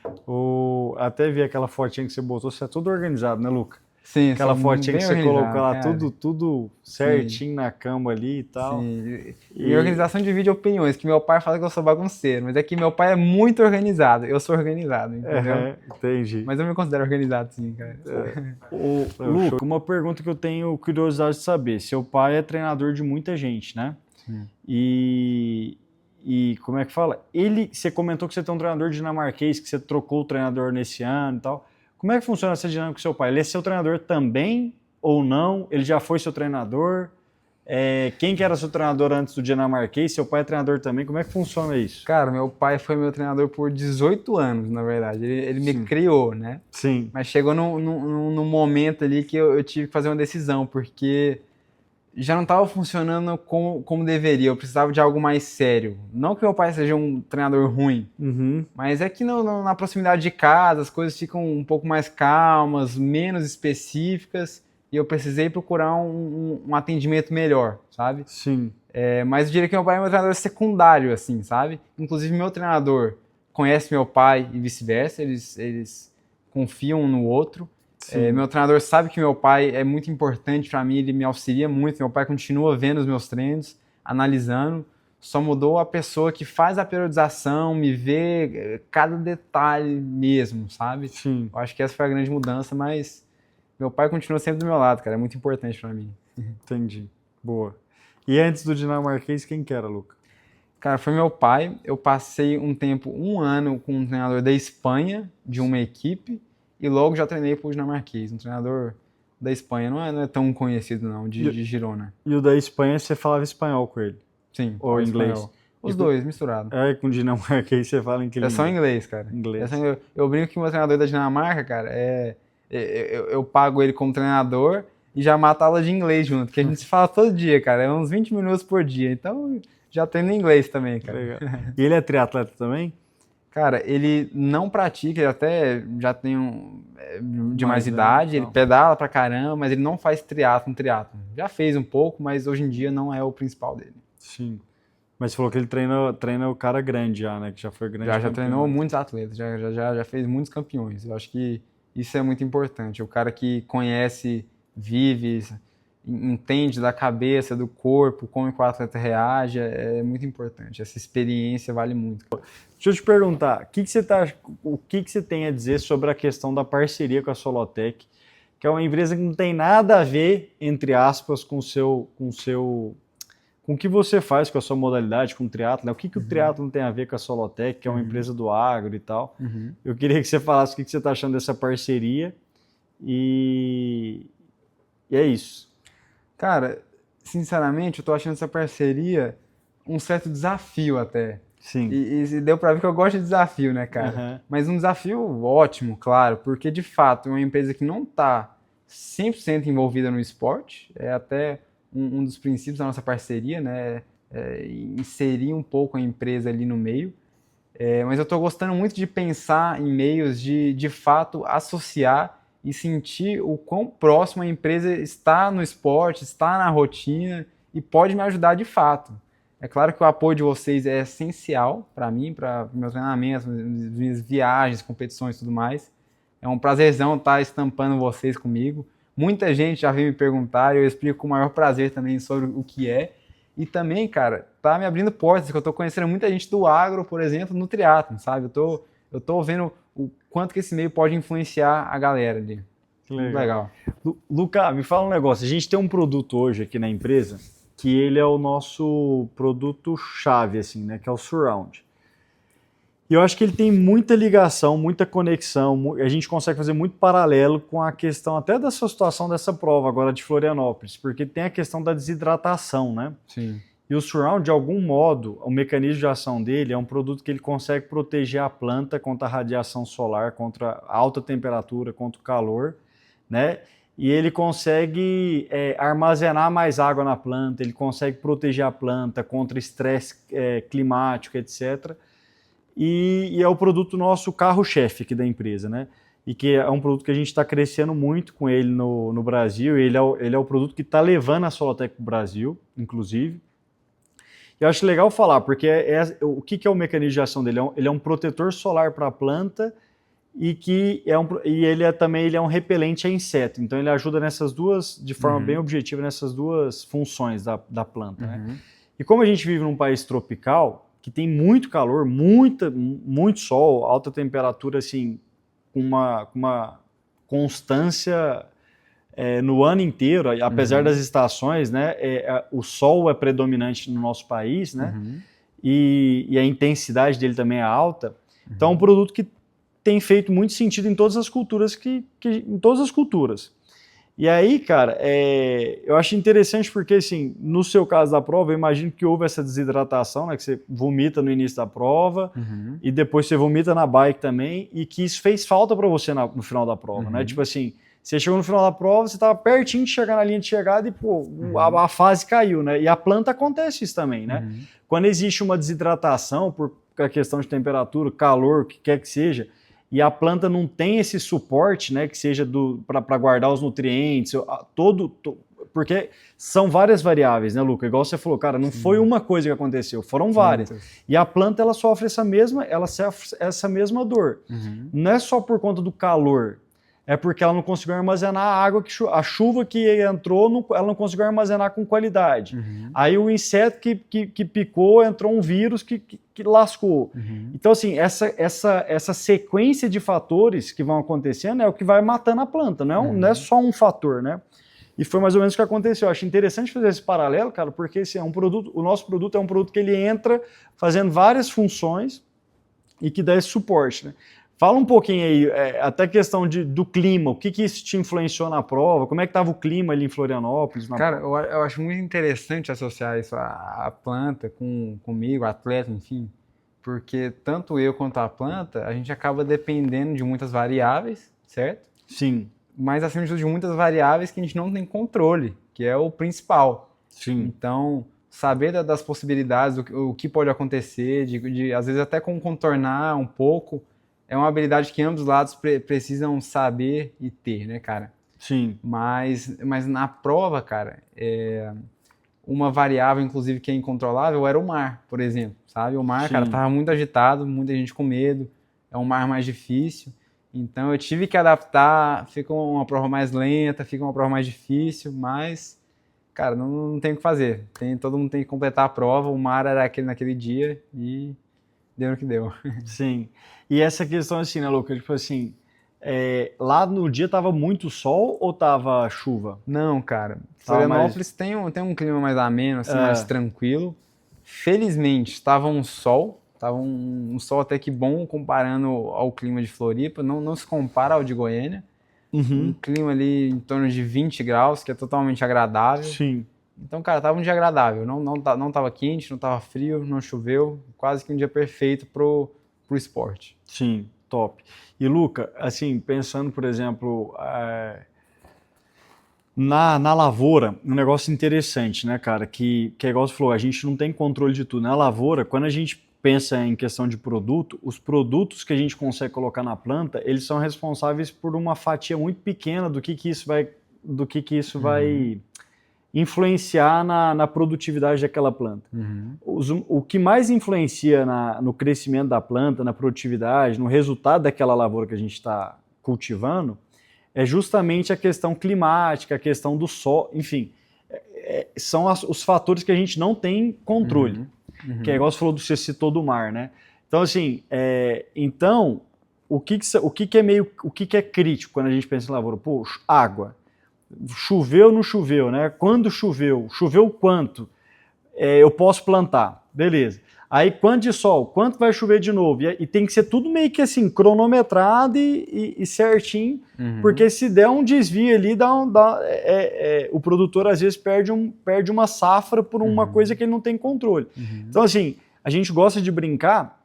Até vi aquela fotinha que você botou, você é tudo organizado, né, Luca? sim, Aquela sou fotinha bem que você colocou organizado, lá, cara. tudo certinho na cama ali e tal. Sim. E organização divide opiniões, que meu pai fala que eu sou bagunceiro, mas é que meu pai é muito organizado, eu sou organizado, entendeu? Entendi. Mas eu me considero organizado, sim, cara. Luca, uma pergunta que eu tenho curiosidade de saber. Seu pai é treinador de muita gente, né? Sim. E como é que fala? Você comentou que você tem um treinador dinamarquês, que você trocou o treinador nesse ano e tal. Como é que funciona essa dinâmica com seu pai? Ele é seu treinador também ou não? Ele já foi seu treinador? Quem que era seu treinador antes do dinamarquês? Seu pai é treinador também? Como é que funciona isso? Cara, meu pai foi meu treinador por 18 anos, na verdade. Ele me criou, né? Sim. Mas chegou num momento ali que eu tive que fazer uma decisão, porque já não estava funcionando como deveria. Eu precisava de algo mais sério. Não que meu pai seja um treinador ruim, mas é que na proximidade de casa as coisas ficam um pouco mais calmas, menos específicas, e eu precisei procurar um atendimento melhor, sabe? Sim. Mas eu diria que meu pai é meu treinador secundário, assim, sabe? Inclusive, meu treinador conhece meu pai e vice-versa, eles confiam um no outro. Meu treinador sabe que meu pai é muito importante para mim, ele me auxilia muito. Meu pai continua vendo os meus treinos, analisando. Só mudou a pessoa que faz a periodização, me vê cada detalhe mesmo, sabe? Sim. Eu acho que essa foi a grande mudança, mas meu pai continua sempre do meu lado, cara. É muito importante para mim. Entendi. Boa. E antes do dinamarquês, quem que era, Luca? Cara, foi meu pai. Eu passei um ano com um treinador da Espanha, de uma equipe, e logo já treinei pro dinamarquês, um treinador da Espanha. Não é tão conhecido, não, de Girona. E o da Espanha, você falava espanhol com ele? Sim, ou inglês? Espanhol. Os dois, misturados. Com o dinamarquês você fala em que língua? É só inglês, cara. Inglês. Eu brinco que o meu treinador da Dinamarca, cara, eu pago ele como treinador e já mato a aula de inglês junto, que a gente se fala todo dia, cara. É uns 20 minutos por dia. Então, já treino inglês também, cara. Legal. E ele é triatleta também? Cara, ele não pratica, ele até já tem de mais idade, ele pedala pra caramba, mas ele não faz triatlon. Já fez um pouco, mas hoje em dia não é o principal dele. Sim. Mas você falou que ele treina o cara grande já, né? Que já foi grande. Já treinou muitos atletas, já fez muitos campeões. Eu acho que isso é muito importante. O cara que conhece, vive, entende da cabeça, do corpo, como que o atleta reage, é muito importante. Essa experiência vale muito. Deixa eu te perguntar, o que você tem a dizer sobre a questão da parceria com a Solotec, que é uma empresa que não tem nada a ver, entre aspas, com o que você faz com a sua modalidade, com o triatlo, né? O que o triatlo tem a ver com a Solotec, que é uma empresa do agro e tal. Eu queria que você falasse o que você está achando dessa parceria e é isso. Cara, sinceramente, eu tô achando essa parceria um certo desafio até. Sim. E deu pra ver que eu gosto de desafio, né, cara? Mas um desafio ótimo, claro, porque de fato é uma empresa que não tá 100% envolvida no esporte, é até um dos princípios da nossa parceria, né? Inserir um pouco a empresa ali no meio. Mas eu tô gostando muito de pensar em meios de fato associar e sentir o quão próximo a empresa está no esporte, está na rotina e pode me ajudar de fato. É claro que o apoio de vocês é essencial para mim, para meus treinamentos, minhas viagens, competições e tudo mais. É um prazerzão estar estampando vocês comigo. Muita gente já veio me perguntar e eu explico com o maior prazer também sobre o que é. E também, cara, tá me abrindo portas, que eu tô conhecendo muita gente do agro, por exemplo, no triatlon, sabe? Eu tô vendo o quanto que esse meio pode influenciar a galera ali. Que Muito legal. legal. Luca, me fala um negócio. A gente tem um produto hoje aqui na empresa que ele é o nosso produto-chave, assim, né? Que é o Surround. E eu acho que ele tem muita ligação, muita conexão, a gente consegue fazer muito paralelo com a questão até dessa situação dessa prova agora de Florianópolis, porque tem a questão da desidratação, né? Sim. E o Surround, de algum modo, o mecanismo de ação dele é um produto que ele consegue proteger a planta contra a radiação solar, contra a alta temperatura, contra o calor, né? E ele consegue armazenar mais água na planta, ele consegue proteger a planta contra estresse climático, etc. E é o produto nosso carro-chefe aqui da empresa, né? E que é um produto que a gente está crescendo muito com ele no Brasil. Ele é o produto que está levando a Solotec para o Brasil, inclusive. Eu acho legal falar, porque o que é o mecanismo de ação dele? Ele é um protetor solar para a planta e ele é um repelente a inseto. Então ele ajuda nessas duas, de forma bem objetiva, nessas duas funções da planta, né? E como a gente vive num país tropical, que tem muito calor, muito sol, alta temperatura, assim, com uma constância no ano inteiro, apesar das estações, né? O sol é predominante no nosso país, né? E a intensidade dele também é alta. Então é um produto que tem feito muito sentido em todas as culturas, em todas as culturas. E aí, cara, eu acho interessante porque, assim, no seu caso da prova, eu imagino que houve essa desidratação, né, que você vomita no início da prova e depois você vomita na bike também, e que isso fez falta para você no final da prova, né? Tipo assim, você chegou no final da prova, você estava pertinho de chegar na linha de chegada e, pô, a fase caiu, né? E a planta acontece isso também, né? Quando existe uma desidratação por a questão de temperatura, calor, o que quer que seja, e a planta não tem esse suporte, né, que seja para guardar os nutrientes, porque são várias variáveis, né, Luca? Igual você falou, cara, não foi uma coisa que aconteceu, foram várias. E a planta, ela sofre essa mesma dor. Não é só por conta do calor, é porque ela não conseguiu armazenar a água, a chuva que entrou, ela não conseguiu armazenar com qualidade. Aí o inseto que picou, entrou um vírus que lascou. Então, assim, essa sequência de fatores que vão acontecendo é o que vai matando a planta, não é só um fator, né? E foi mais ou menos o que aconteceu. Eu acho interessante fazer esse paralelo, cara, porque assim, o nosso produto é um produto que ele entra fazendo várias funções e que dá esse suporte, né? Fala um pouquinho aí, até a questão do clima, o que isso te influenciou na prova, como é que estava o clima ali em Florianópolis? Cara, eu acho muito interessante associar isso à planta comigo, atleta, enfim, porque tanto eu quanto a planta, a gente acaba dependendo de muitas variáveis, certo? Sim. Mas acima de tudo de muitas variáveis que a gente não tem controle, que é o principal. Sim. Então, saber das possibilidades, o que pode acontecer, às vezes até como contornar um pouco, é uma habilidade que ambos os lados precisam saber e ter, né, cara? Sim. Mas na prova, cara, uma variável, inclusive, que é incontrolável era o mar, por exemplo, sabe? O mar, cara, tava muito agitado, muita gente com medo, é um mar mais difícil, então eu tive que adaptar, fica uma prova mais lenta, fica uma prova mais difícil, mas, cara, não tem o que fazer, todo mundo tem que completar a prova, o mar era aquele naquele dia e deu no que deu. Sim. E essa questão assim, né, Luca? Tipo assim, lá no dia tava muito sol ou tava chuva? Não, cara. Florianópolis tem um clima mais ameno, assim, mais tranquilo. Felizmente, tava um sol até que bom comparando ao clima de Floripa. Não se compara ao de Goiânia. Um clima ali em torno de 20 graus, que é totalmente agradável. Sim. Então, cara, tava um dia agradável. Não tava quente, não tava frio, não choveu. Quase que um dia perfeito pro esporte. Sim, top. E, Luca, assim, pensando, por exemplo, na lavoura, um negócio interessante, né, cara, que é igual você falou, a gente não tem controle de tudo. Na lavoura, quando a gente pensa em questão de produto, os produtos que a gente consegue colocar na planta, eles são responsáveis por uma fatia muito pequena do que isso vai influenciar na produtividade daquela planta. O que mais influencia no crescimento da planta, na produtividade, no resultado daquela lavoura que a gente está cultivando, é justamente a questão climática, a questão do sol, enfim, são os fatores que a gente não tem controle. Que é igual você falou, você citou do mar, né? Então, assim, o que é crítico quando a gente pensa em lavoura? Pô, água. Choveu ou não choveu, né? Quando choveu? Choveu quanto? Eu posso plantar, beleza. Aí, quanto de sol? Quanto vai chover de novo? E tem que ser tudo meio que assim, cronometrado e certinho, porque se der um desvio ali, o produtor às vezes perde uma safra por uma coisa que ele não tem controle. Então, assim, a gente gosta de brincar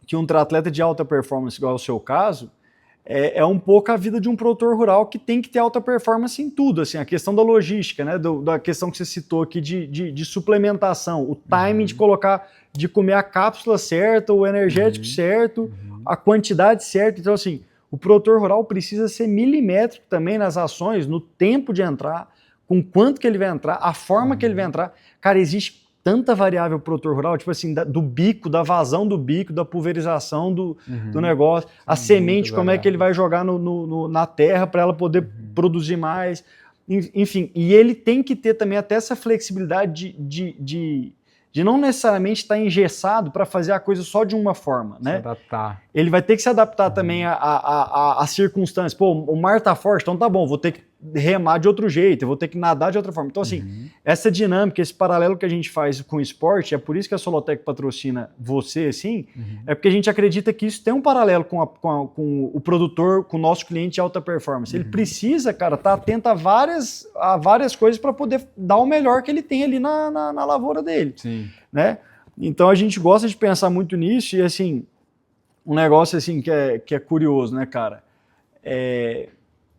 que um triatleta de alta performance, igual ao seu caso, é um pouco a vida de um produtor rural que tem que ter alta performance em tudo, assim, a questão da logística, né, da questão que você citou aqui de suplementação, o timing de comer a cápsula certa, o energético certo, a quantidade certa. Então, assim, o produtor rural precisa ser milimétrico também nas ações, no tempo de entrar, com quanto que ele vai entrar, a forma que ele vai entrar. Cara, existe tanta variável produtor rural, tipo assim, do bico, da vazão do bico, da pulverização do negócio, a semente, como é que ele vai jogar na terra para ela poder produzir mais, enfim, e ele tem que ter também até essa flexibilidade de não necessariamente estar engessado para fazer a coisa só de uma forma, né? Se adaptar. Ele vai ter que se adaptar também às circunstâncias. Pô, o mar tá forte, então tá bom, vou ter que remar de outro jeito, eu vou ter que nadar de outra forma. Então, assim, essa dinâmica, esse paralelo que a gente faz com o esporte, é por isso que a Solotec patrocina você, assim, é porque a gente acredita que isso tem um paralelo com o produtor, com o nosso cliente de alta performance. Ele precisa, cara, estar atento a várias coisas para poder dar o melhor que ele tem ali na lavoura dele. Sim. Né? Então, a gente gosta de pensar muito nisso e, assim, um negócio, assim, que é curioso, né, cara?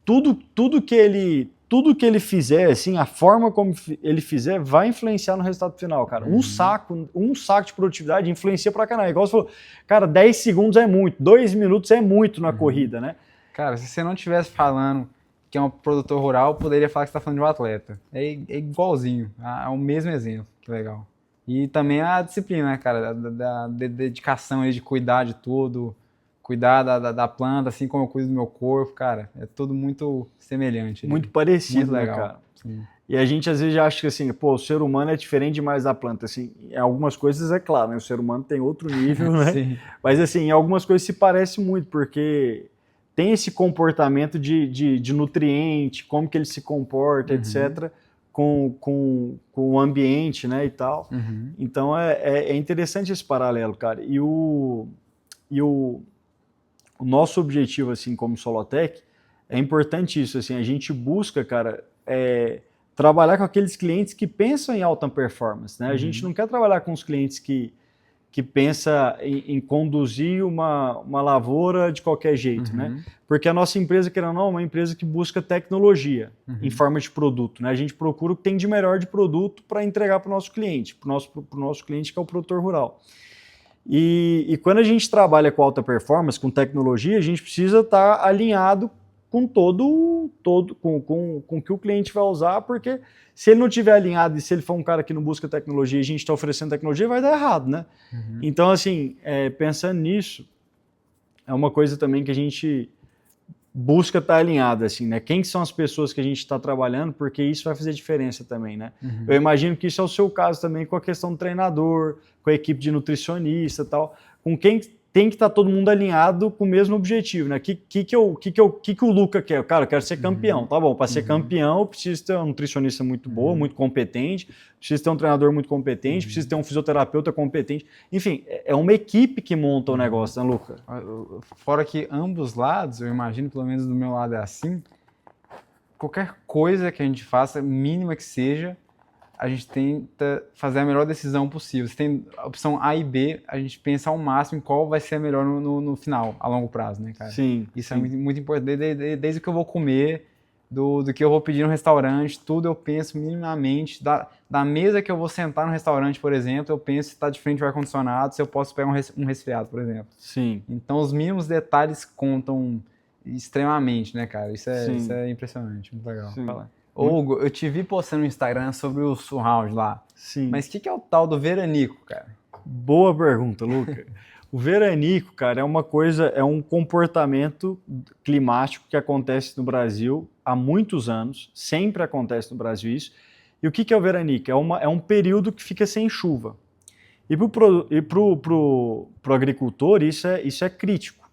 Tudo que ele fizer, assim, a forma como ele fizer, vai influenciar no resultado final, cara. Um saco de produtividade influencia pra caralho. Igual você falou, cara, 10 segundos é muito, 2 minutos é muito na corrida, né? Cara, se você não estivesse falando que é um produtor rural, poderia falar que você tá falando de um atleta. É igualzinho, é o mesmo exemplo, que legal. E também a disciplina, né, cara, da dedicação aí de cuidar de tudo, cuidar da planta, assim como eu cuido do meu corpo, cara, é tudo muito semelhante. Muito parecido, muito legal, né, cara? Sim. E a gente às vezes acha que assim, pô, o ser humano é diferente demais da planta, assim, em algumas coisas é claro, né, o ser humano tem outro nível, né? Sim. Mas assim, em algumas coisas se parece muito, porque tem esse comportamento de nutriente, como que ele se comporta, etc., com o ambiente, né, e tal. Então é interessante esse paralelo, cara. E o nosso objetivo, assim, como Solotec, é importante isso, assim, a gente busca, cara, trabalhar com aqueles clientes que pensam em alta performance, né? A gente não quer trabalhar com os clientes que pensa em conduzir uma lavoura de qualquer jeito, né? Porque a nossa empresa, querendo ou não, é uma empresa que busca tecnologia em forma de produto, né? A gente procura o que tem de melhor de produto para entregar para o nosso cliente, para o nosso cliente que é o produtor rural. E quando a gente trabalha com alta performance, com tecnologia, a gente precisa estar alinhado com com o que o cliente vai usar, porque se ele não estiver alinhado e se ele for um cara que não busca tecnologia e a gente está oferecendo tecnologia, vai dar errado, né? Então, assim, pensando nisso, é uma coisa também que a gente busca estar alinhado, assim, né? Quem são as pessoas que a gente está trabalhando, porque isso vai fazer diferença também, né? Eu imagino que isso é o seu caso também com a questão do treinador, com a equipe de nutricionista e tal, com quem tem que estar todo mundo alinhado com o mesmo objetivo, né? O que o Luca quer? Cara, eu quero ser campeão, tá bom? Para ser campeão, eu preciso ter um nutricionista muito bom, muito competente, preciso ter um treinador muito competente, preciso ter um fisioterapeuta competente. Enfim, é uma equipe que monta o negócio, né, Luca? Fora que ambos lados, eu imagino, pelo menos do meu lado é assim, qualquer coisa que a gente faça, mínima que seja, a gente tenta fazer a melhor decisão possível. Se tem a opção A e B, a gente pensa ao máximo em qual vai ser a melhor no final, a longo prazo, né, cara? Sim. Isso é muito, muito importante. Desde o que eu vou comer, do que eu vou pedir no restaurante, tudo eu penso minimamente, da mesa que eu vou sentar no restaurante, por exemplo, eu penso se está de frente ao ar-condicionado, se eu posso pegar um resfriado, por exemplo. Sim. Então os mínimos detalhes contam extremamente, né, cara? Isso é impressionante, muito legal. Ô, Hugo, eu te vi postando no Instagram sobre o surround lá. Sim. Mas o que é o tal do veranico, cara? Boa pergunta, Luca. O veranico, cara, é um comportamento climático que acontece no Brasil há muitos anos, sempre acontece no Brasil isso. E o que é o veranico? É um período que fica sem chuva. E pro agricultor isso é crítico,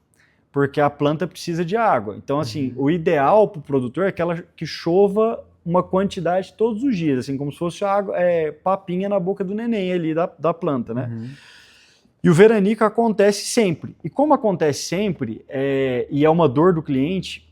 porque a planta precisa de água. Então, assim, o ideal para o produtor é que chova uma quantidade todos os dias, assim, como se fosse água, papinha na boca do neném ali da planta, né? E o veranico acontece sempre. E como acontece sempre, e é uma dor do cliente,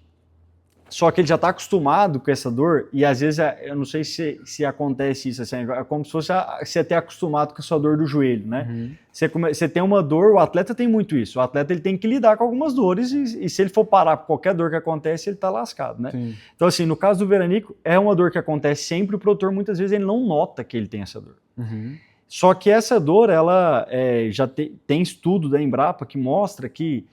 só que ele já está acostumado com essa dor, e às vezes, eu não sei se acontece isso, assim, é como se fosse você ter acostumado com a sua dor do joelho, né? Você tem uma dor, o atleta tem muito isso, o atleta ele tem que lidar com algumas dores, e se ele for parar por qualquer dor que acontece, ele está lascado, né? Sim. Então, assim, no caso do veranico, é uma dor que acontece sempre, o produtor muitas vezes ele não nota que ele tem essa dor. Só que essa dor, ela já tem estudo da Embrapa que mostra que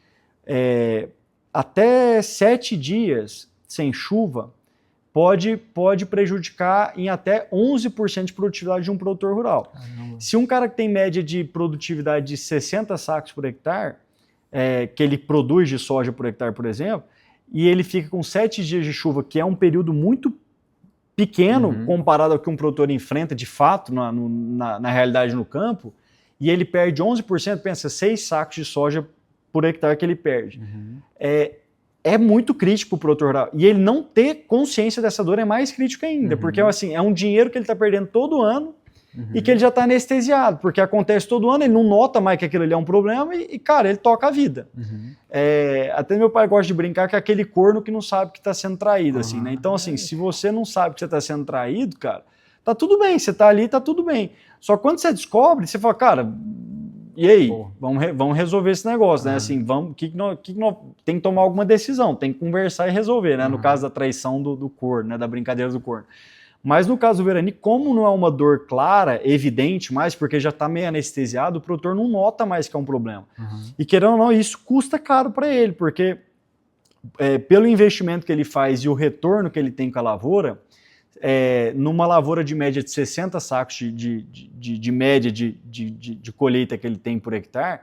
até 7 dias sem chuva pode prejudicar em até 11% de produtividade de um produtor rural. Caramba. Se um cara que tem média de produtividade de 60 sacos por hectare, que ele produz de soja por hectare, por exemplo, e ele fica com 7 dias de chuva, que é um período muito pequeno comparado ao que um produtor enfrenta de fato na realidade no campo, e ele perde 11%, pensa, 6 sacos de soja por hectare que ele perde. É muito crítico para o produtor rural. E ele não ter consciência dessa dor é mais crítico ainda, porque assim, é um dinheiro que ele está perdendo todo ano e que ele já está anestesiado, porque acontece todo ano, ele não nota mais que aquilo ali é um problema e cara, ele toca a vida. Até meu pai gosta de brincar que é aquele corno que não sabe que está sendo traído, assim, né? Então, assim, se você não sabe que você está sendo traído, cara, tá tudo bem, você tá ali, tá tudo bem. Só que quando você descobre, você fala, cara, e aí? Vamos resolver esse negócio, né? Assim, tem que tomar alguma decisão, tem que conversar e resolver, né? No caso da traição do corno, né? Da brincadeira do corno. Mas no caso do veranico, como não é uma dor clara, evidente mais, porque já está meio anestesiado, o produtor não nota mais que é um problema. E querendo ou não, isso custa caro para ele, porque pelo investimento que ele faz e o retorno que ele tem com a lavoura, numa lavoura de média de 60 sacos de média de colheita que ele tem por hectare,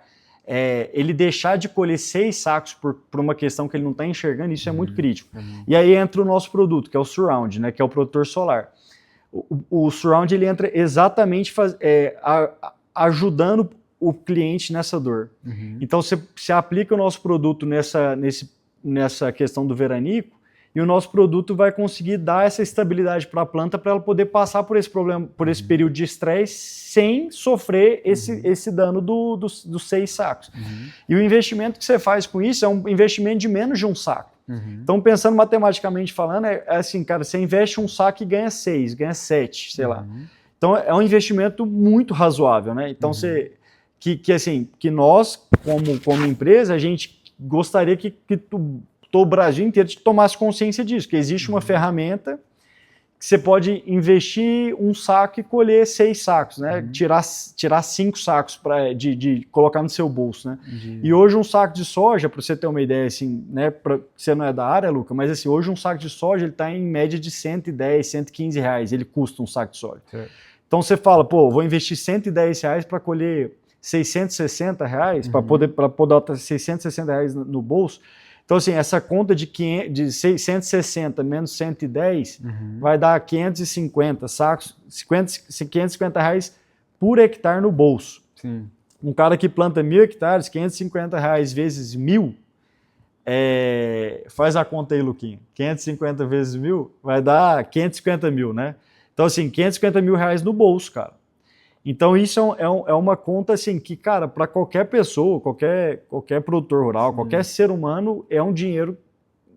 ele deixar de colher 6 sacos por uma questão que ele não está enxergando, isso é muito crítico. E aí entra o nosso produto, que é o Surround, né, que é o protetor solar. O Surround ele entra exatamente ajudando o cliente nessa dor. Então você aplica o nosso produto nessa questão do veranico, e o nosso produto vai conseguir dar essa estabilidade para a planta para ela poder passar por esse problema, por esse período de estresse sem sofrer esse dano dos 6 sacos. E o investimento que você faz com isso é um investimento de menos de um saco. Então, pensando matematicamente falando, é assim, cara, você investe um saco e ganha 6, ganha 7, sei lá. Então, é um investimento muito razoável, né? Então, que nós, como empresa, a gente gostaria que o Brasil inteiro tomasse consciência disso, que existe uma ferramenta que você pode investir um saco e colher 6 sacos, né? Tirar 5 sacos de colocar no seu bolso, né? E hoje um saco de soja, para você ter uma ideia, assim, né? Você não é da área, Luca, mas assim, hoje um saco de soja ele está em média de 110, 115 reais, ele custa um saco de soja. Então você fala, pô, vou investir 110 reais para colher 660 reais, para poder 660 reais no bolso. Então, assim, essa conta de 160 menos 110 vai dar 550 sacos, 550 reais por hectare no bolso. Um cara que planta 1.000 hectares, 550 reais vezes 1.000, faz a conta aí, Luquinha. 550 vezes 1.000 vai dar 550 mil, né? Então, assim, 550 mil reais no bolso, cara. Então, isso é uma conta assim que, cara, para qualquer pessoa, qualquer produtor rural, qualquer ser humano, é um dinheiro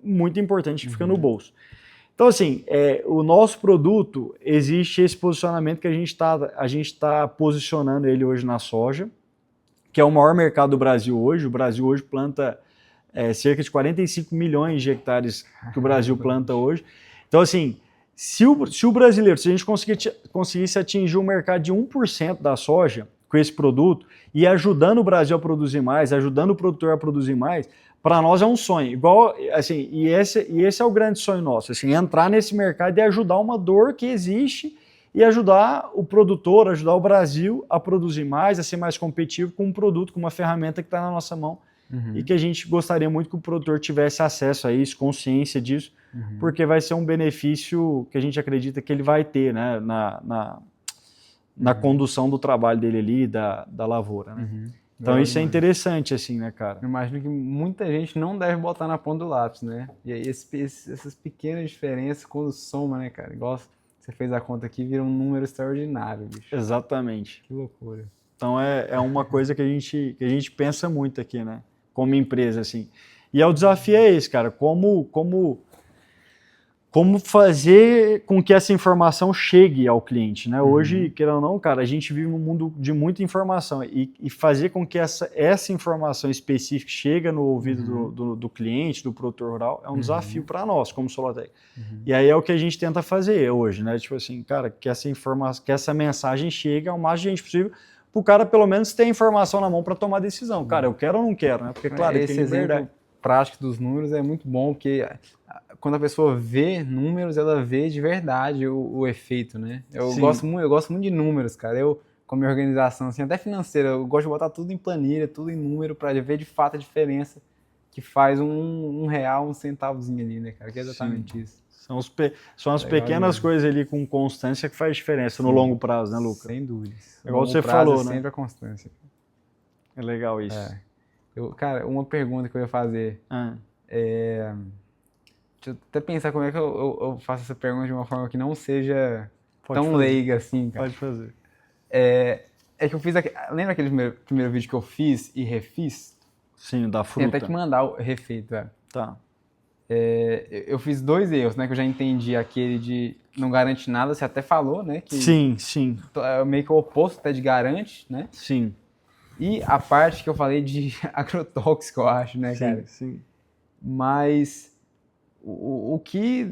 muito importante que fica no bolso. Então, assim, o nosso produto, existe esse posicionamento que a gente tá posicionando ele hoje na soja, que é o maior mercado do Brasil hoje. O Brasil hoje planta cerca de 45 milhões de hectares que o Brasil planta hoje. Então, assim, se o brasileiro, se a gente conseguisse atingir um mercado de 1% da soja com esse produto e ajudando o Brasil a produzir mais, ajudando o produtor a produzir mais, para nós é um sonho. Igual, assim, e esse é o grande sonho nosso, assim, entrar nesse mercado e ajudar uma dor que existe e ajudar o produtor, ajudar o Brasil a produzir mais, a ser mais competitivo com um produto, com uma ferramenta que está na nossa mão e que a gente gostaria muito que o produtor tivesse acesso a isso, consciência disso, porque vai ser um benefício que a gente acredita que ele vai ter, né, na condução do trabalho dele ali, da lavoura, né? Então isso é interessante, assim, né, cara? Eu imagino que muita gente não deve botar na ponta do lápis, né? E aí essas pequenas diferenças, quando soma, né, cara? Igual você fez a conta aqui, vira um número extraordinário, bicho. Exatamente. Que loucura. Então é uma coisa que a gente pensa muito aqui, né? Como empresa, assim. E o desafio é esse, cara. Como fazer com que essa informação chegue ao cliente, né? Hoje, querendo ou não, cara, a gente vive num mundo de muita informação e fazer com que essa informação específica chegue no ouvido do cliente, do produtor rural, é um desafio para nós, como Solotec. E aí é o que a gente tenta fazer hoje, né? Tipo assim, cara, que essa informação, que essa mensagem chegue ao máximo de gente possível, para o cara pelo menos ter a informação na mão para tomar decisão. Cara, eu quero ou não quero, né? Porque, claro, esse exemplo prático dos números é muito bom, porque quando a pessoa vê números, ela vê de verdade o efeito, né? Eu gosto muito de números, cara. Eu, com a minha organização, assim, até financeira, eu gosto de botar tudo em planilha, tudo em número, para ver de fato a diferença que faz um real, um centavozinho ali, né, cara? Que é exatamente isso. São as pequenas coisas ali com constância que faz diferença no longo prazo, né, Luca? Sem dúvidas. Igual você falou, é né? sempre a constância. É legal isso. Cara, uma pergunta que eu ia fazer deixa eu até pensar como é que eu faço essa pergunta de uma forma que não seja tão leiga assim, cara. Pode fazer. É que eu fiz... Lembra aquele primeiro vídeo que eu fiz e refiz? Sim, da fruta. Tem até que mandar o refeito, Tá. Eu fiz 2 erros, né? Que eu já entendi aquele de não garante nada, você até falou, né? Que Sim. é meio que o oposto até de garante, né? Sim. E a parte que eu falei de agrotóxico, eu acho, né, cara? Sim. Mas o que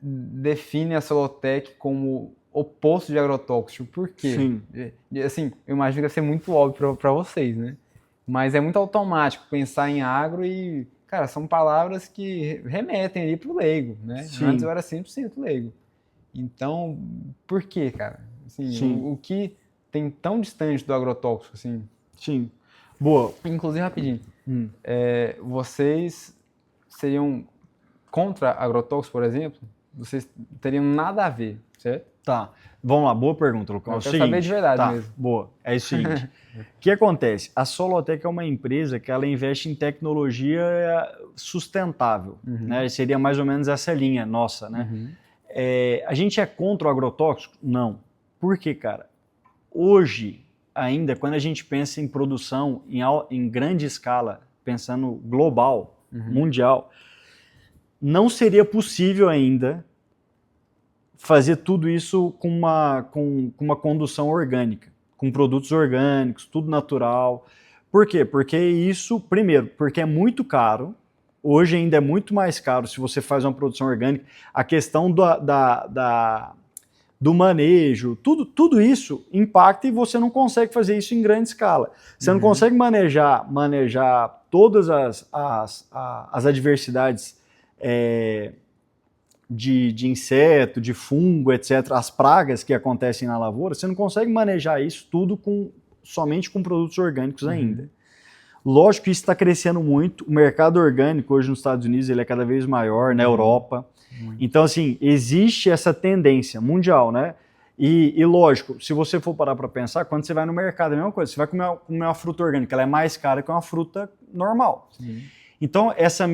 define a Solotec como oposto de agrotóxico? Por quê? Sim. Assim, eu imagino que deve ser muito óbvio para vocês, né? Mas é muito automático pensar em agro e, cara, são palavras que remetem ali pro leigo, né? Sim. Antes eu era 100% leigo. Então, por quê, cara? Assim, o que tem tão distante do agrotóxico, assim? Sim. Boa. Inclusive, rapidinho, vocês seriam contra agrotóxicos, por exemplo? Vocês teriam nada a ver, certo? Tá. Vamos lá, boa pergunta, Lucão. Eu quero saber de verdade mesmo. Boa. É o seguinte. O que acontece? A Solotec é uma empresa que ela investe em tecnologia sustentável, né? Seria mais ou menos essa linha nossa, né? A gente é contra o agrotóxico? Não. Por quê, cara? Hoje, ainda, quando a gente pensa em produção em grande escala, pensando global, mundial, não seria possível ainda fazer tudo isso com uma condução orgânica, com produtos orgânicos, tudo natural. Por quê? Porque isso, primeiro, porque é muito caro. Hoje ainda é muito mais caro se você faz uma produção orgânica. A questão do manejo, tudo isso impacta e você não consegue fazer isso em grande escala. Você não consegue manejar todas as adversidades de inseto, de fungo, etc., as pragas que acontecem na lavoura, você não consegue manejar isso tudo somente com produtos orgânicos ainda. Lógico que isso está crescendo muito, o mercado orgânico hoje nos Estados Unidos ele é cada vez maior, na Europa. Então, assim, existe essa tendência mundial, né? E lógico, se você for parar para pensar, quando você vai no mercado, é a mesma coisa, você vai comer uma fruta orgânica, ela é mais cara que uma fruta normal. Então, essa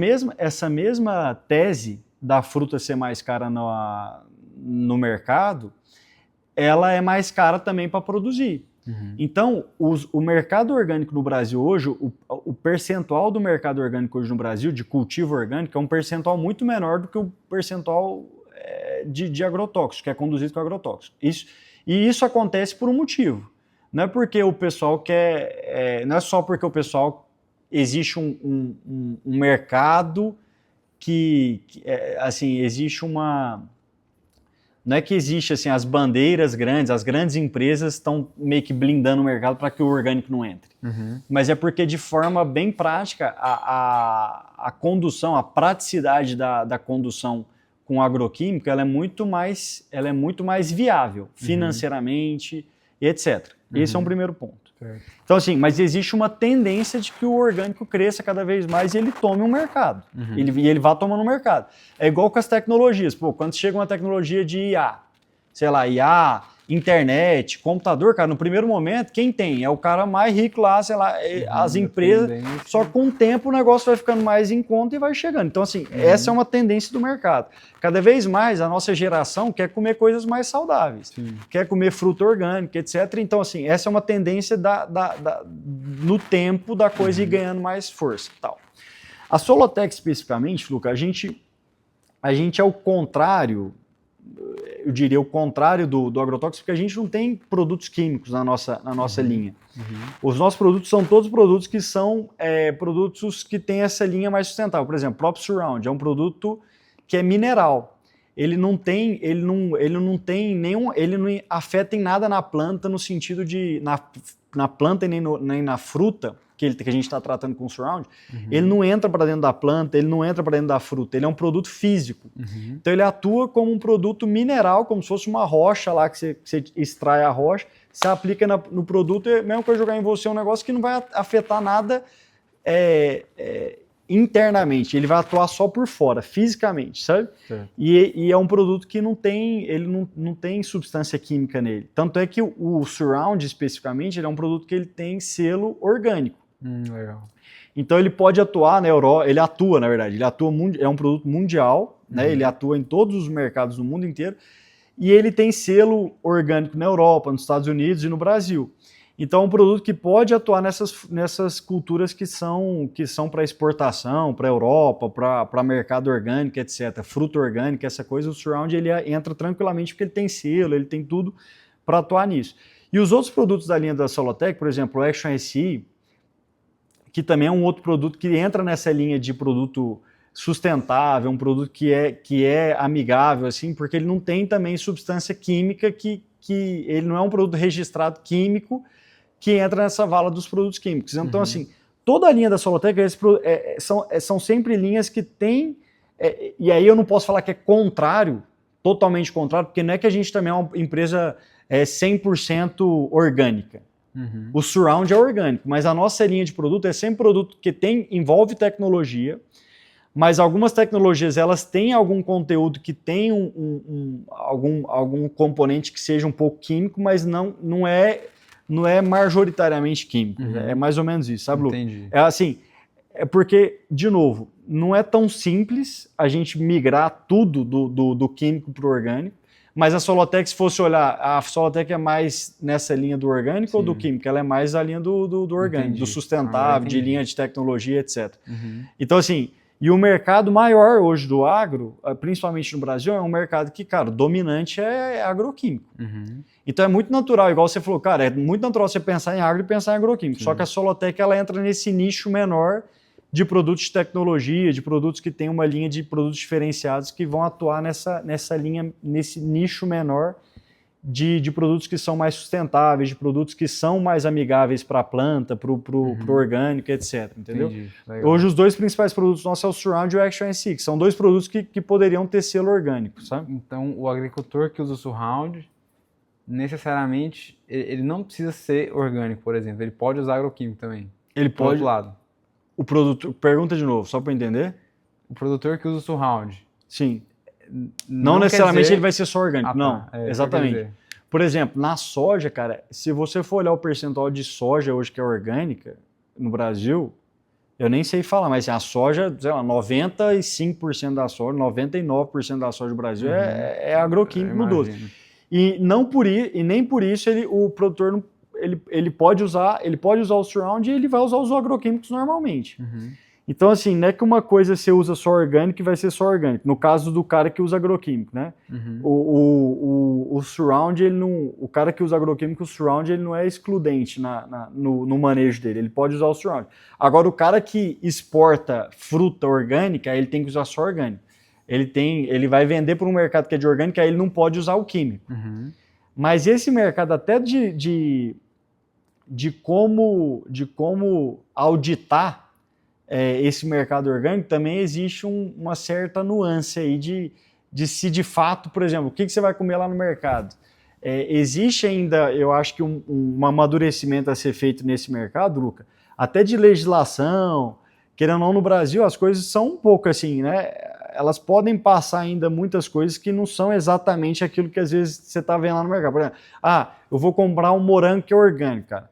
mesma tese da fruta ser mais cara no mercado, ela é mais cara também para produzir. Então, o mercado orgânico no Brasil hoje, o percentual do mercado orgânico hoje no Brasil, de cultivo orgânico, é um percentual muito menor do que o percentual de agrotóxico, que é conduzido com agrotóxico. Isso acontece por um motivo. Não é porque o pessoal quer... não é só porque o pessoal... Existe um mercado assim, existe uma não é que existe assim as bandeiras grandes, as grandes empresas estão meio que blindando o mercado para que o orgânico não entre. Mas é porque de forma bem prática a condução, a praticidade da condução com agroquímico, ela é muito mais viável financeiramente e etc. Esse é um primeiro ponto. Certo. Então assim, mas existe uma tendência de que o orgânico cresça cada vez mais e ele tome um mercado. Ele vá tomando um mercado. É igual com as tecnologias. Pô, quando chega uma tecnologia de IA, sei lá, IA, internet, computador, cara, no primeiro momento, quem tem? É o cara mais rico lá, sei lá, as empresas. Só que com o tempo o negócio vai ficando mais em conta e vai chegando. Então assim, essa é uma tendência do mercado. Cada vez mais a nossa geração quer comer coisas mais saudáveis, quer comer fruta orgânica, etc. Então assim, essa é uma tendência no tempo da coisa ir ganhando mais força. Tal. A Solotec especificamente, Luca, a gente é o contrário, eu diria o contrário do agrotóxico, porque a gente não tem produtos químicos na nossa linha. Os nossos produtos são todos produtos que são produtos que têm essa linha mais sustentável. Por exemplo, o próprio Surround é um produto que é mineral. Ele não afeta em nada na planta no sentido de na planta e nem na fruta que a gente está tratando com o Surround, ele não entra para dentro da planta, ele não entra para dentro da fruta, ele é um produto físico. Então ele atua como um produto mineral, como se fosse uma rocha lá que você extrai a rocha, você aplica no produto, e mesmo que eu jogar em você um negócio que não vai afetar nada internamente, ele vai atuar só por fora, fisicamente, sabe? E é um produto que não tem substância química nele. Tanto é que o Surround, especificamente, ele é um produto que ele tem selo orgânico. Legal. Então ele pode atuar na Europa, ele atua, na verdade, é um produto mundial, né? Ele atua em todos os mercados do mundo inteiro, e ele tem selo orgânico na Europa, nos Estados Unidos e no Brasil. Então é um produto que pode atuar nessas culturas que são para exportação, para a Europa, para mercado orgânico, etc. Fruta orgânica, essa coisa, o Surround ele entra tranquilamente porque ele tem selo, ele tem tudo para atuar nisso. E os outros produtos da linha da Solotec, por exemplo, o Action SI, que também é um outro produto que entra nessa linha de produto sustentável, um produto que é amigável, assim, porque ele não tem também substância química que ele não é um produto registrado químico que entra nessa vala dos produtos químicos. Então, assim, toda a linha da Solotec são sempre linhas que têm, e aí eu não posso falar que é contrário, totalmente contrário, porque não é que a gente também é uma empresa 100% orgânica. O Surround é orgânico, mas a nossa linha de produto é sempre produto que envolve tecnologia, mas algumas tecnologias elas têm algum conteúdo que tem algum componente que seja um pouco químico, mas não é majoritariamente químico. É mais ou menos isso, sabe, Lu? Entendi. É assim, é porque, de novo, não é tão simples a gente migrar tudo do químico para o orgânico, mas a Solotec, se fosse olhar, a Solotec é mais nessa linha do orgânico ou do químico? Ela é mais a linha do orgânico, do sustentável, de linha de tecnologia, etc. Então, assim, e o mercado maior hoje do agro, principalmente no Brasil, é um mercado que, cara, o dominante é agroquímico. Então é muito natural, igual você falou, cara, é muito natural você pensar em agro e pensar em agroquímico. Só que a Solotec, ela entra nesse nicho menor de produtos de tecnologia, de produtos que tem uma linha de produtos diferenciados que vão atuar nessa linha, nesse nicho menor de produtos que são mais sustentáveis, de produtos que são mais amigáveis para a planta, para o orgânico, etc. Entendeu? Hoje os dois principais produtos nossos é o Surround e o Action SI, que são dois produtos que poderiam ter selo orgânico, sabe? Então o agricultor que usa o Surround, necessariamente, ele não precisa ser orgânico, por exemplo, ele pode usar agroquímico também. Ele pode. Outro lado. O produto, pergunta de novo, só para entender. O produtor que usa o Surround. Sim. Não necessariamente dizer... ele vai ser só orgânico, não. Exatamente. Por exemplo, na soja, cara, se você for olhar o percentual de soja hoje que é orgânica no Brasil, eu nem sei falar, mas assim, a soja, sei lá, 95% da soja, 99% da soja do Brasil é agroquímico no 12. E nem por isso o produtor não. Ele pode usar o Surround e ele vai usar os agroquímicos normalmente. Então, assim, não é que uma coisa você usa só orgânico e vai ser só orgânico. No caso do cara que usa agroquímico, né? O Surround, o cara que usa agroquímico, o Surround, ele não é excludente no manejo dele. Ele pode usar o Surround. Agora, o cara que exporta fruta orgânica, ele tem que usar só orgânico. Ele vai vender para um mercado que é de orgânico, aí ele não pode usar o químico. Uhum. Mas esse mercado até de como auditar esse mercado orgânico, também existe uma certa nuance aí de se de fato, por exemplo, o que você vai comer lá no mercado? Existe ainda, eu acho que um amadurecimento a ser feito nesse mercado, Luca, até de legislação, querendo ou não, no Brasil as coisas são um pouco assim, né? Elas podem passar ainda muitas coisas que não são exatamente aquilo que às vezes você está vendo lá no mercado. Por exemplo, eu vou comprar um morango que é orgânico, cara.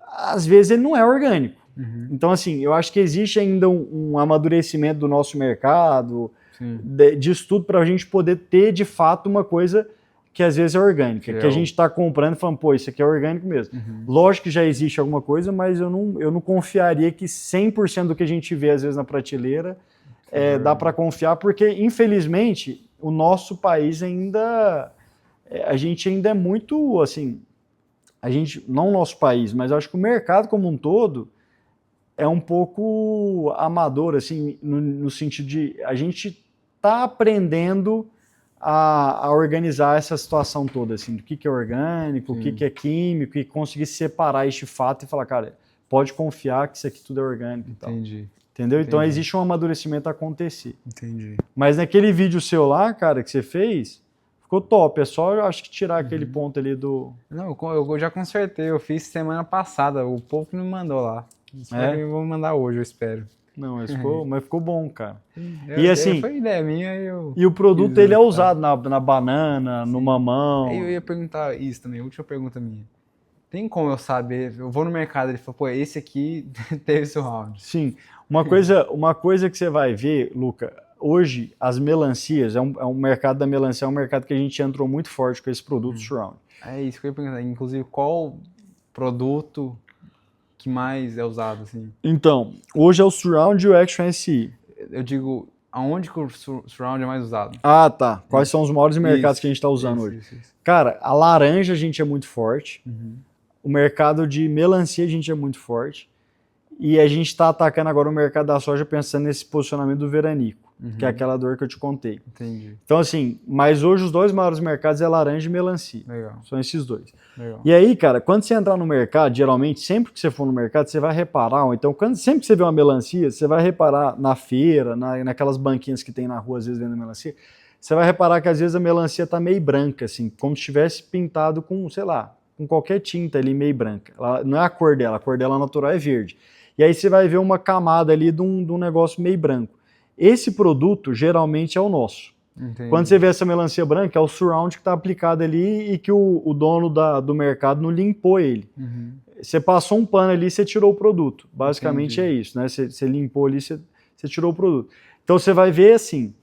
Às vezes ele não é orgânico. Uhum. Então, assim, eu acho que existe ainda um amadurecimento do nosso mercado, de estudo, para a gente poder ter, de fato, uma coisa que às vezes é orgânica, que a gente está comprando e falando, pô, isso aqui é orgânico mesmo. Uhum. Lógico que já existe alguma coisa, mas eu não confiaria que 100% do que a gente vê, às vezes, na prateleira, dá para confiar, porque, infelizmente, o nosso país ainda... a gente ainda é muito, assim... não o nosso país, mas eu acho que o mercado como um todo é um pouco amador, assim, no sentido de a gente tá aprendendo a organizar essa situação toda, assim, do que é orgânico, o que é químico, e conseguir separar este fato e falar, cara, pode confiar que isso aqui tudo é orgânico e tal. Entendi. Entendeu? Entendi. Então existe um amadurecimento a acontecer. Entendi. Mas naquele vídeo seu lá, cara, que você fez, ficou top. É só, eu acho que tirar aquele ponto ali do... Não, eu já consertei, eu fiz semana passada, o povo que me mandou lá. Eu vou mandar hoje, eu espero. Não, mas ficou bom, cara. E assim, foi ideia minha. E o produto ele é usado na banana, no mamão. Eu ia perguntar isso também, última pergunta minha. Tem como eu saber? Eu vou no mercado, ele falou, pô, esse aqui teve surround. Sim. Uma coisa que você vai ver, Luca, hoje as melancias, um mercado da melancia, é um mercado que a gente entrou muito forte com esse produto surround. É isso que eu ia perguntar. Inclusive, qual produto que mais é usado, assim? Então, hoje é o surround e o Action SI. Eu digo, aonde que o surround é mais usado? Ah, tá. Quais são os maiores mercados que a gente está usando hoje? Isso. Cara, a laranja a gente é muito forte. Uhum. O mercado de melancia a gente é muito forte. E a gente está atacando agora o mercado da soja pensando nesse posicionamento do veranico, que é aquela dor que eu te contei. Entendi. Então, assim, mas hoje os dois maiores mercados é laranja e melancia. Legal. São esses dois. Legal. E aí, cara, quando você entrar no mercado, geralmente, sempre que você for no mercado, você vai reparar, ou então, sempre que você vê uma melancia, você vai reparar na feira, naquelas banquinhas que tem na rua, às vezes, vendendo melancia, você vai reparar que, às vezes, a melancia tá meio branca, assim, como se tivesse pintado com, sei lá, com qualquer tinta ali meio branca. Ela, não é a cor dela natural é verde. E aí você vai ver uma camada ali de um negócio meio branco. Esse produto, geralmente, é o nosso. Entendi. Quando você vê essa melancia branca, é o surround que está aplicado ali e que o dono do mercado não limpou ele. Uhum. Você passou um pano ali e você tirou o produto. Basicamente Entendi. é isso, né? Você limpou ali, você tirou o produto. Então você vai ver assim.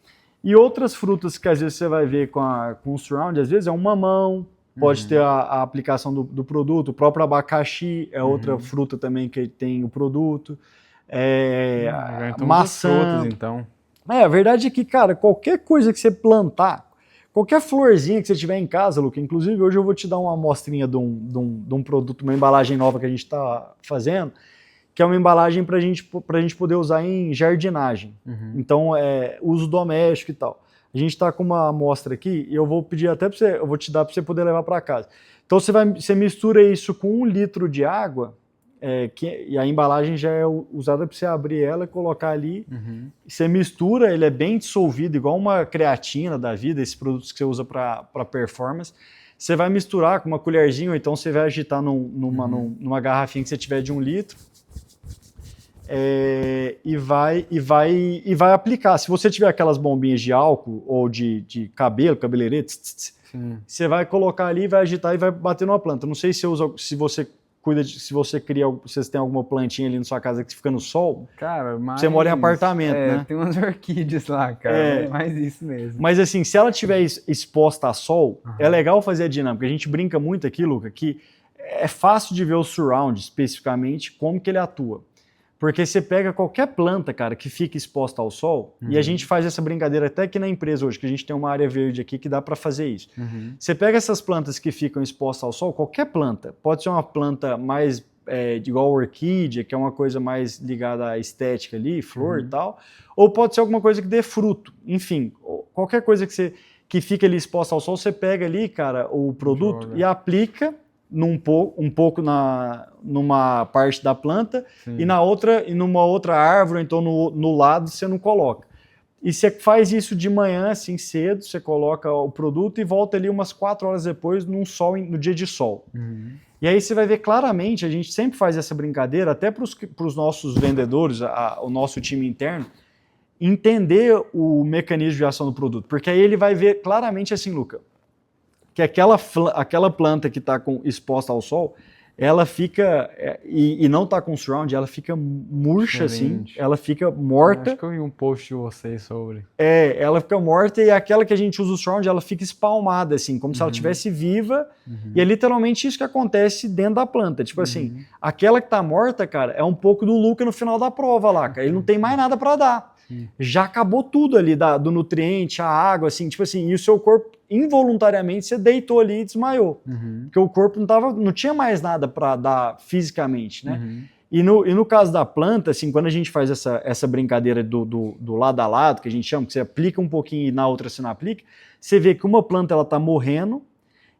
E outras frutas que às vezes você vai ver com o surround, às vezes é um mamão, pode ter a aplicação do produto, o próprio abacaxi é outra fruta também que tem o produto. Maçã. Frutas, então. A verdade é que, cara, qualquer coisa que você plantar, qualquer florzinha que você tiver em casa, Luca, inclusive hoje eu vou te dar uma amostrinha de um produto, uma embalagem nova que a gente está fazendo, que é uma embalagem para a gente poder usar em jardinagem. Então, uso doméstico e tal. A gente está com uma amostra aqui e eu vou pedir até para você, eu vou te dar para você poder levar para casa. Então, você mistura isso com 1 litro de água, e a embalagem já é usada para você abrir ela e colocar ali. Você mistura, ele é bem dissolvido, igual uma creatina da vida, esses produtos que você usa para performance. Você vai misturar com uma colherzinha, ou então você vai agitar numa garrafinha que você tiver de 1 litro. E vai aplicar. Se você tiver aquelas bombinhas de álcool ou de cabeleireiro, você vai colocar ali, vai agitar e vai bater numa planta. Não sei se você tem alguma plantinha ali na sua casa que fica no sol. Cara, mas você mora em apartamento, né? Tem umas orquídeas lá, cara. É mais isso mesmo. Mas assim, se ela estiver exposta a sol, é legal fazer a dinâmica. A gente brinca muito aqui, Luca, que é fácil de ver o surround especificamente, como que ele atua. Porque você pega qualquer planta, cara, que fica exposta ao sol, e a gente faz essa brincadeira até aqui na empresa hoje, que a gente tem uma área verde aqui que dá para fazer isso. Você pega essas plantas que ficam expostas ao sol, qualquer planta, pode ser uma planta mais igual a orquídea, que é uma coisa mais ligada à estética ali, flor e tal, ou pode ser alguma coisa que dê fruto. Enfim, qualquer coisa que fica ali exposta ao sol, você pega ali, cara, o produto e aplica um pouco numa parte da planta e numa outra árvore, então no lado você não coloca. E você faz isso de manhã, assim, cedo, você coloca o produto e volta ali umas 4 horas depois no dia de sol. E aí você vai ver claramente, a gente sempre faz essa brincadeira, até para os nossos vendedores, o nosso time interno, entender o mecanismo de ação do produto. Porque aí ele vai ver claramente assim, Luca, que aquela planta que está exposta ao sol, ela fica, e não está com surround, ela fica murcha assim, ela fica morta. Acho que eu vi um post de vocês sobre. Ela fica morta e aquela que a gente usa o surround, ela fica espalmada assim, como se ela estivesse viva, e é literalmente isso que acontece dentro da planta. Tipo assim, aquela que está morta, cara, é um pouco do Luca no final da prova lá, cara, ele não tem mais nada para dar. Já acabou tudo ali do nutriente, a água, assim, tipo assim, e o seu corpo involuntariamente você deitou ali e desmaiou, porque o corpo não tinha mais nada para dar fisicamente, né? E no caso da planta, assim, quando a gente faz essa brincadeira do lado a lado, que a gente chama, que você aplica um pouquinho e na outra você não aplica, você vê que uma planta ela tá morrendo,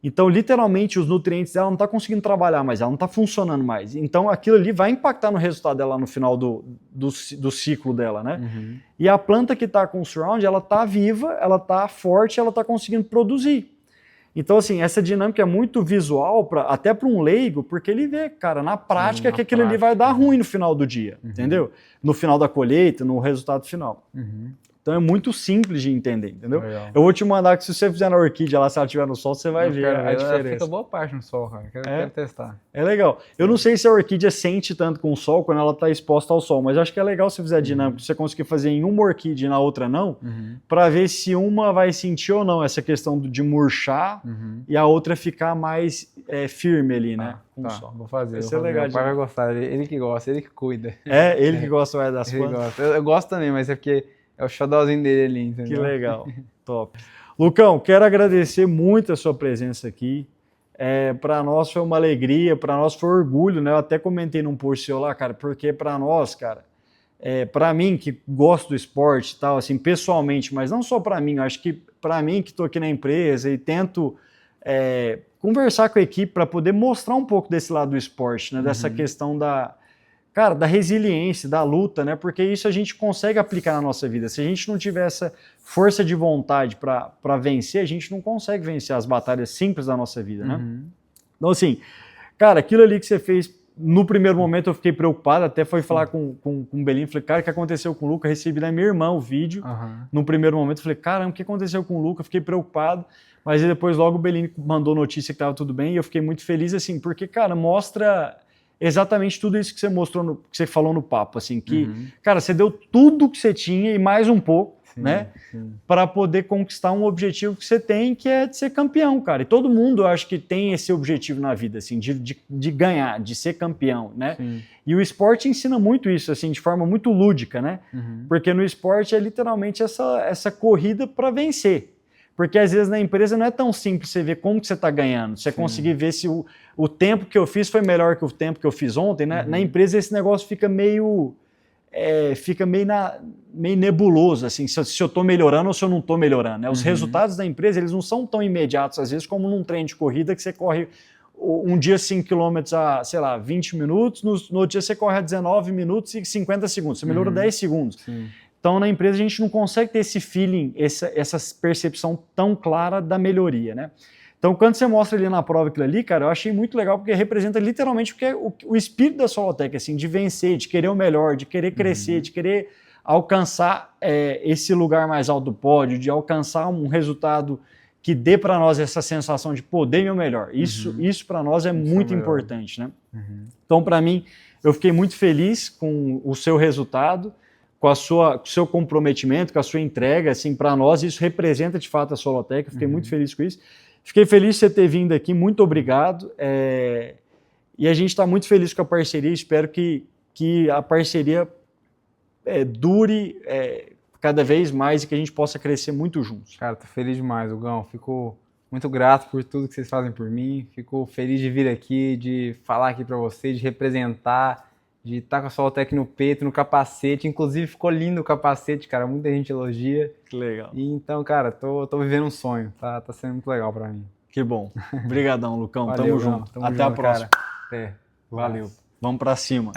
então literalmente os nutrientes dela não tá conseguindo trabalhar mais, ela não tá funcionando mais. Então aquilo ali vai impactar no resultado dela no final do ciclo dela, né? E a planta que tá com o surround, ela tá viva, ela tá forte, ela tá conseguindo produzir. Então, assim, essa dinâmica é muito visual, até para um leigo, porque ele vê, cara, na prática que aquilo ali vai dar ruim no final do dia, entendeu? No final da colheita, no resultado final. Então é muito simples de entender, entendeu? Legal. Eu vou te mandar que se você fizer na orquídea lá, se ela estiver no sol, você vai ver a diferença. Fica boa parte no sol, cara. Quero testar. É legal. Eu não sei se a orquídea sente tanto com o sol quando ela está exposta ao sol, mas eu acho que é legal se fizer a dinâmica, se você conseguir fazer em uma orquídea e na outra não, para ver se uma vai sentir ou não essa questão de murchar e a outra ficar mais firme ali, né? Com o sol. Vou fazer. Vai ser legal. Meu pai vai gostar, ele que gosta, ele que cuida. Ele que gosta das plantas. Eu gosto também, mas é porque é o xodózinho dele ali, entendeu? Que legal, top. Lucão, quero agradecer muito a sua presença aqui. Para nós foi uma alegria, para nós foi orgulho, né? Eu até comentei num post seu lá, cara, porque para nós, cara, para mim que gosto do esporte e tal, assim, pessoalmente, mas não só para mim, eu acho que para mim que estou aqui na empresa e tento conversar com a equipe para poder mostrar um pouco desse lado do esporte, né? Dessa questão da resiliência, da luta, né? Porque isso a gente consegue aplicar na nossa vida. Se a gente não tiver essa força de vontade para vencer, a gente não consegue vencer as batalhas simples da nossa vida, né? Então, assim, cara, aquilo ali que você fez, no primeiro momento eu fiquei preocupado, até foi falar com o Belin, falei, cara, o que aconteceu com o Luca? Eu recebi da minha irmã o vídeo, no primeiro momento, eu falei, caramba, o que aconteceu com o Luca? Eu fiquei preocupado, mas depois logo o Belin mandou notícia que estava tudo bem, e eu fiquei muito feliz, assim, porque, cara, mostra exatamente tudo isso que você mostrou, que você falou no papo, assim, que, cara, você deu tudo que você tinha e mais um pouco, né, para poder conquistar um objetivo que você tem, que é de ser campeão, cara. E todo mundo, eu acho que tem esse objetivo na vida, assim, de ganhar, de ser campeão, né? E o esporte ensina muito isso, assim, de forma muito lúdica, né? Porque no esporte é literalmente essa corrida para vencer. Porque às vezes na empresa não é tão simples você ver como que você está ganhando, você conseguir ver se o tempo que eu fiz foi melhor que o tempo que eu fiz ontem, né? Na empresa esse negócio fica meio nebuloso, assim, se eu estou melhorando ou se eu não estou melhorando, né? Os resultados da empresa, eles não são tão imediatos, às vezes, como num treino de corrida que você corre um dia 5 km a, sei lá, 20 minutos, no outro dia você corre a 19 minutos e 50 segundos, você melhora 10 segundos. Então, na empresa, a gente não consegue ter esse feeling, essa percepção tão clara da melhoria, né? Então, quando você mostra ali na prova aquilo ali, cara, eu achei muito legal, porque representa literalmente o espírito da Solotec, assim, de vencer, de querer o melhor, de querer crescer, de querer alcançar esse lugar mais alto do pódio, de alcançar um resultado que dê para nós essa sensação de poder meu melhor. Isso para nós é muito importante, né? Então, para mim, eu fiquei muito feliz com o seu resultado, com o seu comprometimento, com a sua entrega, assim, para nós isso representa de fato a Solotec, eu fiquei muito feliz com isso. Fiquei feliz de você ter vindo aqui, muito obrigado, e a gente está muito feliz com a parceria, espero que a parceria dure cada vez mais e que a gente possa crescer muito juntos. Cara, tô feliz demais, Hugão, fico Muito grato por tudo que vocês fazem por mim. Fico feliz de vir aqui, de falar aqui para vocês, de representar, de estar com a Soltec no peito, no capacete. Inclusive, ficou lindo o capacete, cara. Muita gente elogia. Que legal. E então, cara, tô vivendo um sonho. Tá sendo muito legal para mim. Que bom. Obrigadão, Lucão. Valeu, Tamo João. junto. Tamo Até a junto, próxima. cara. Até. Valeu. Vamos pra cima.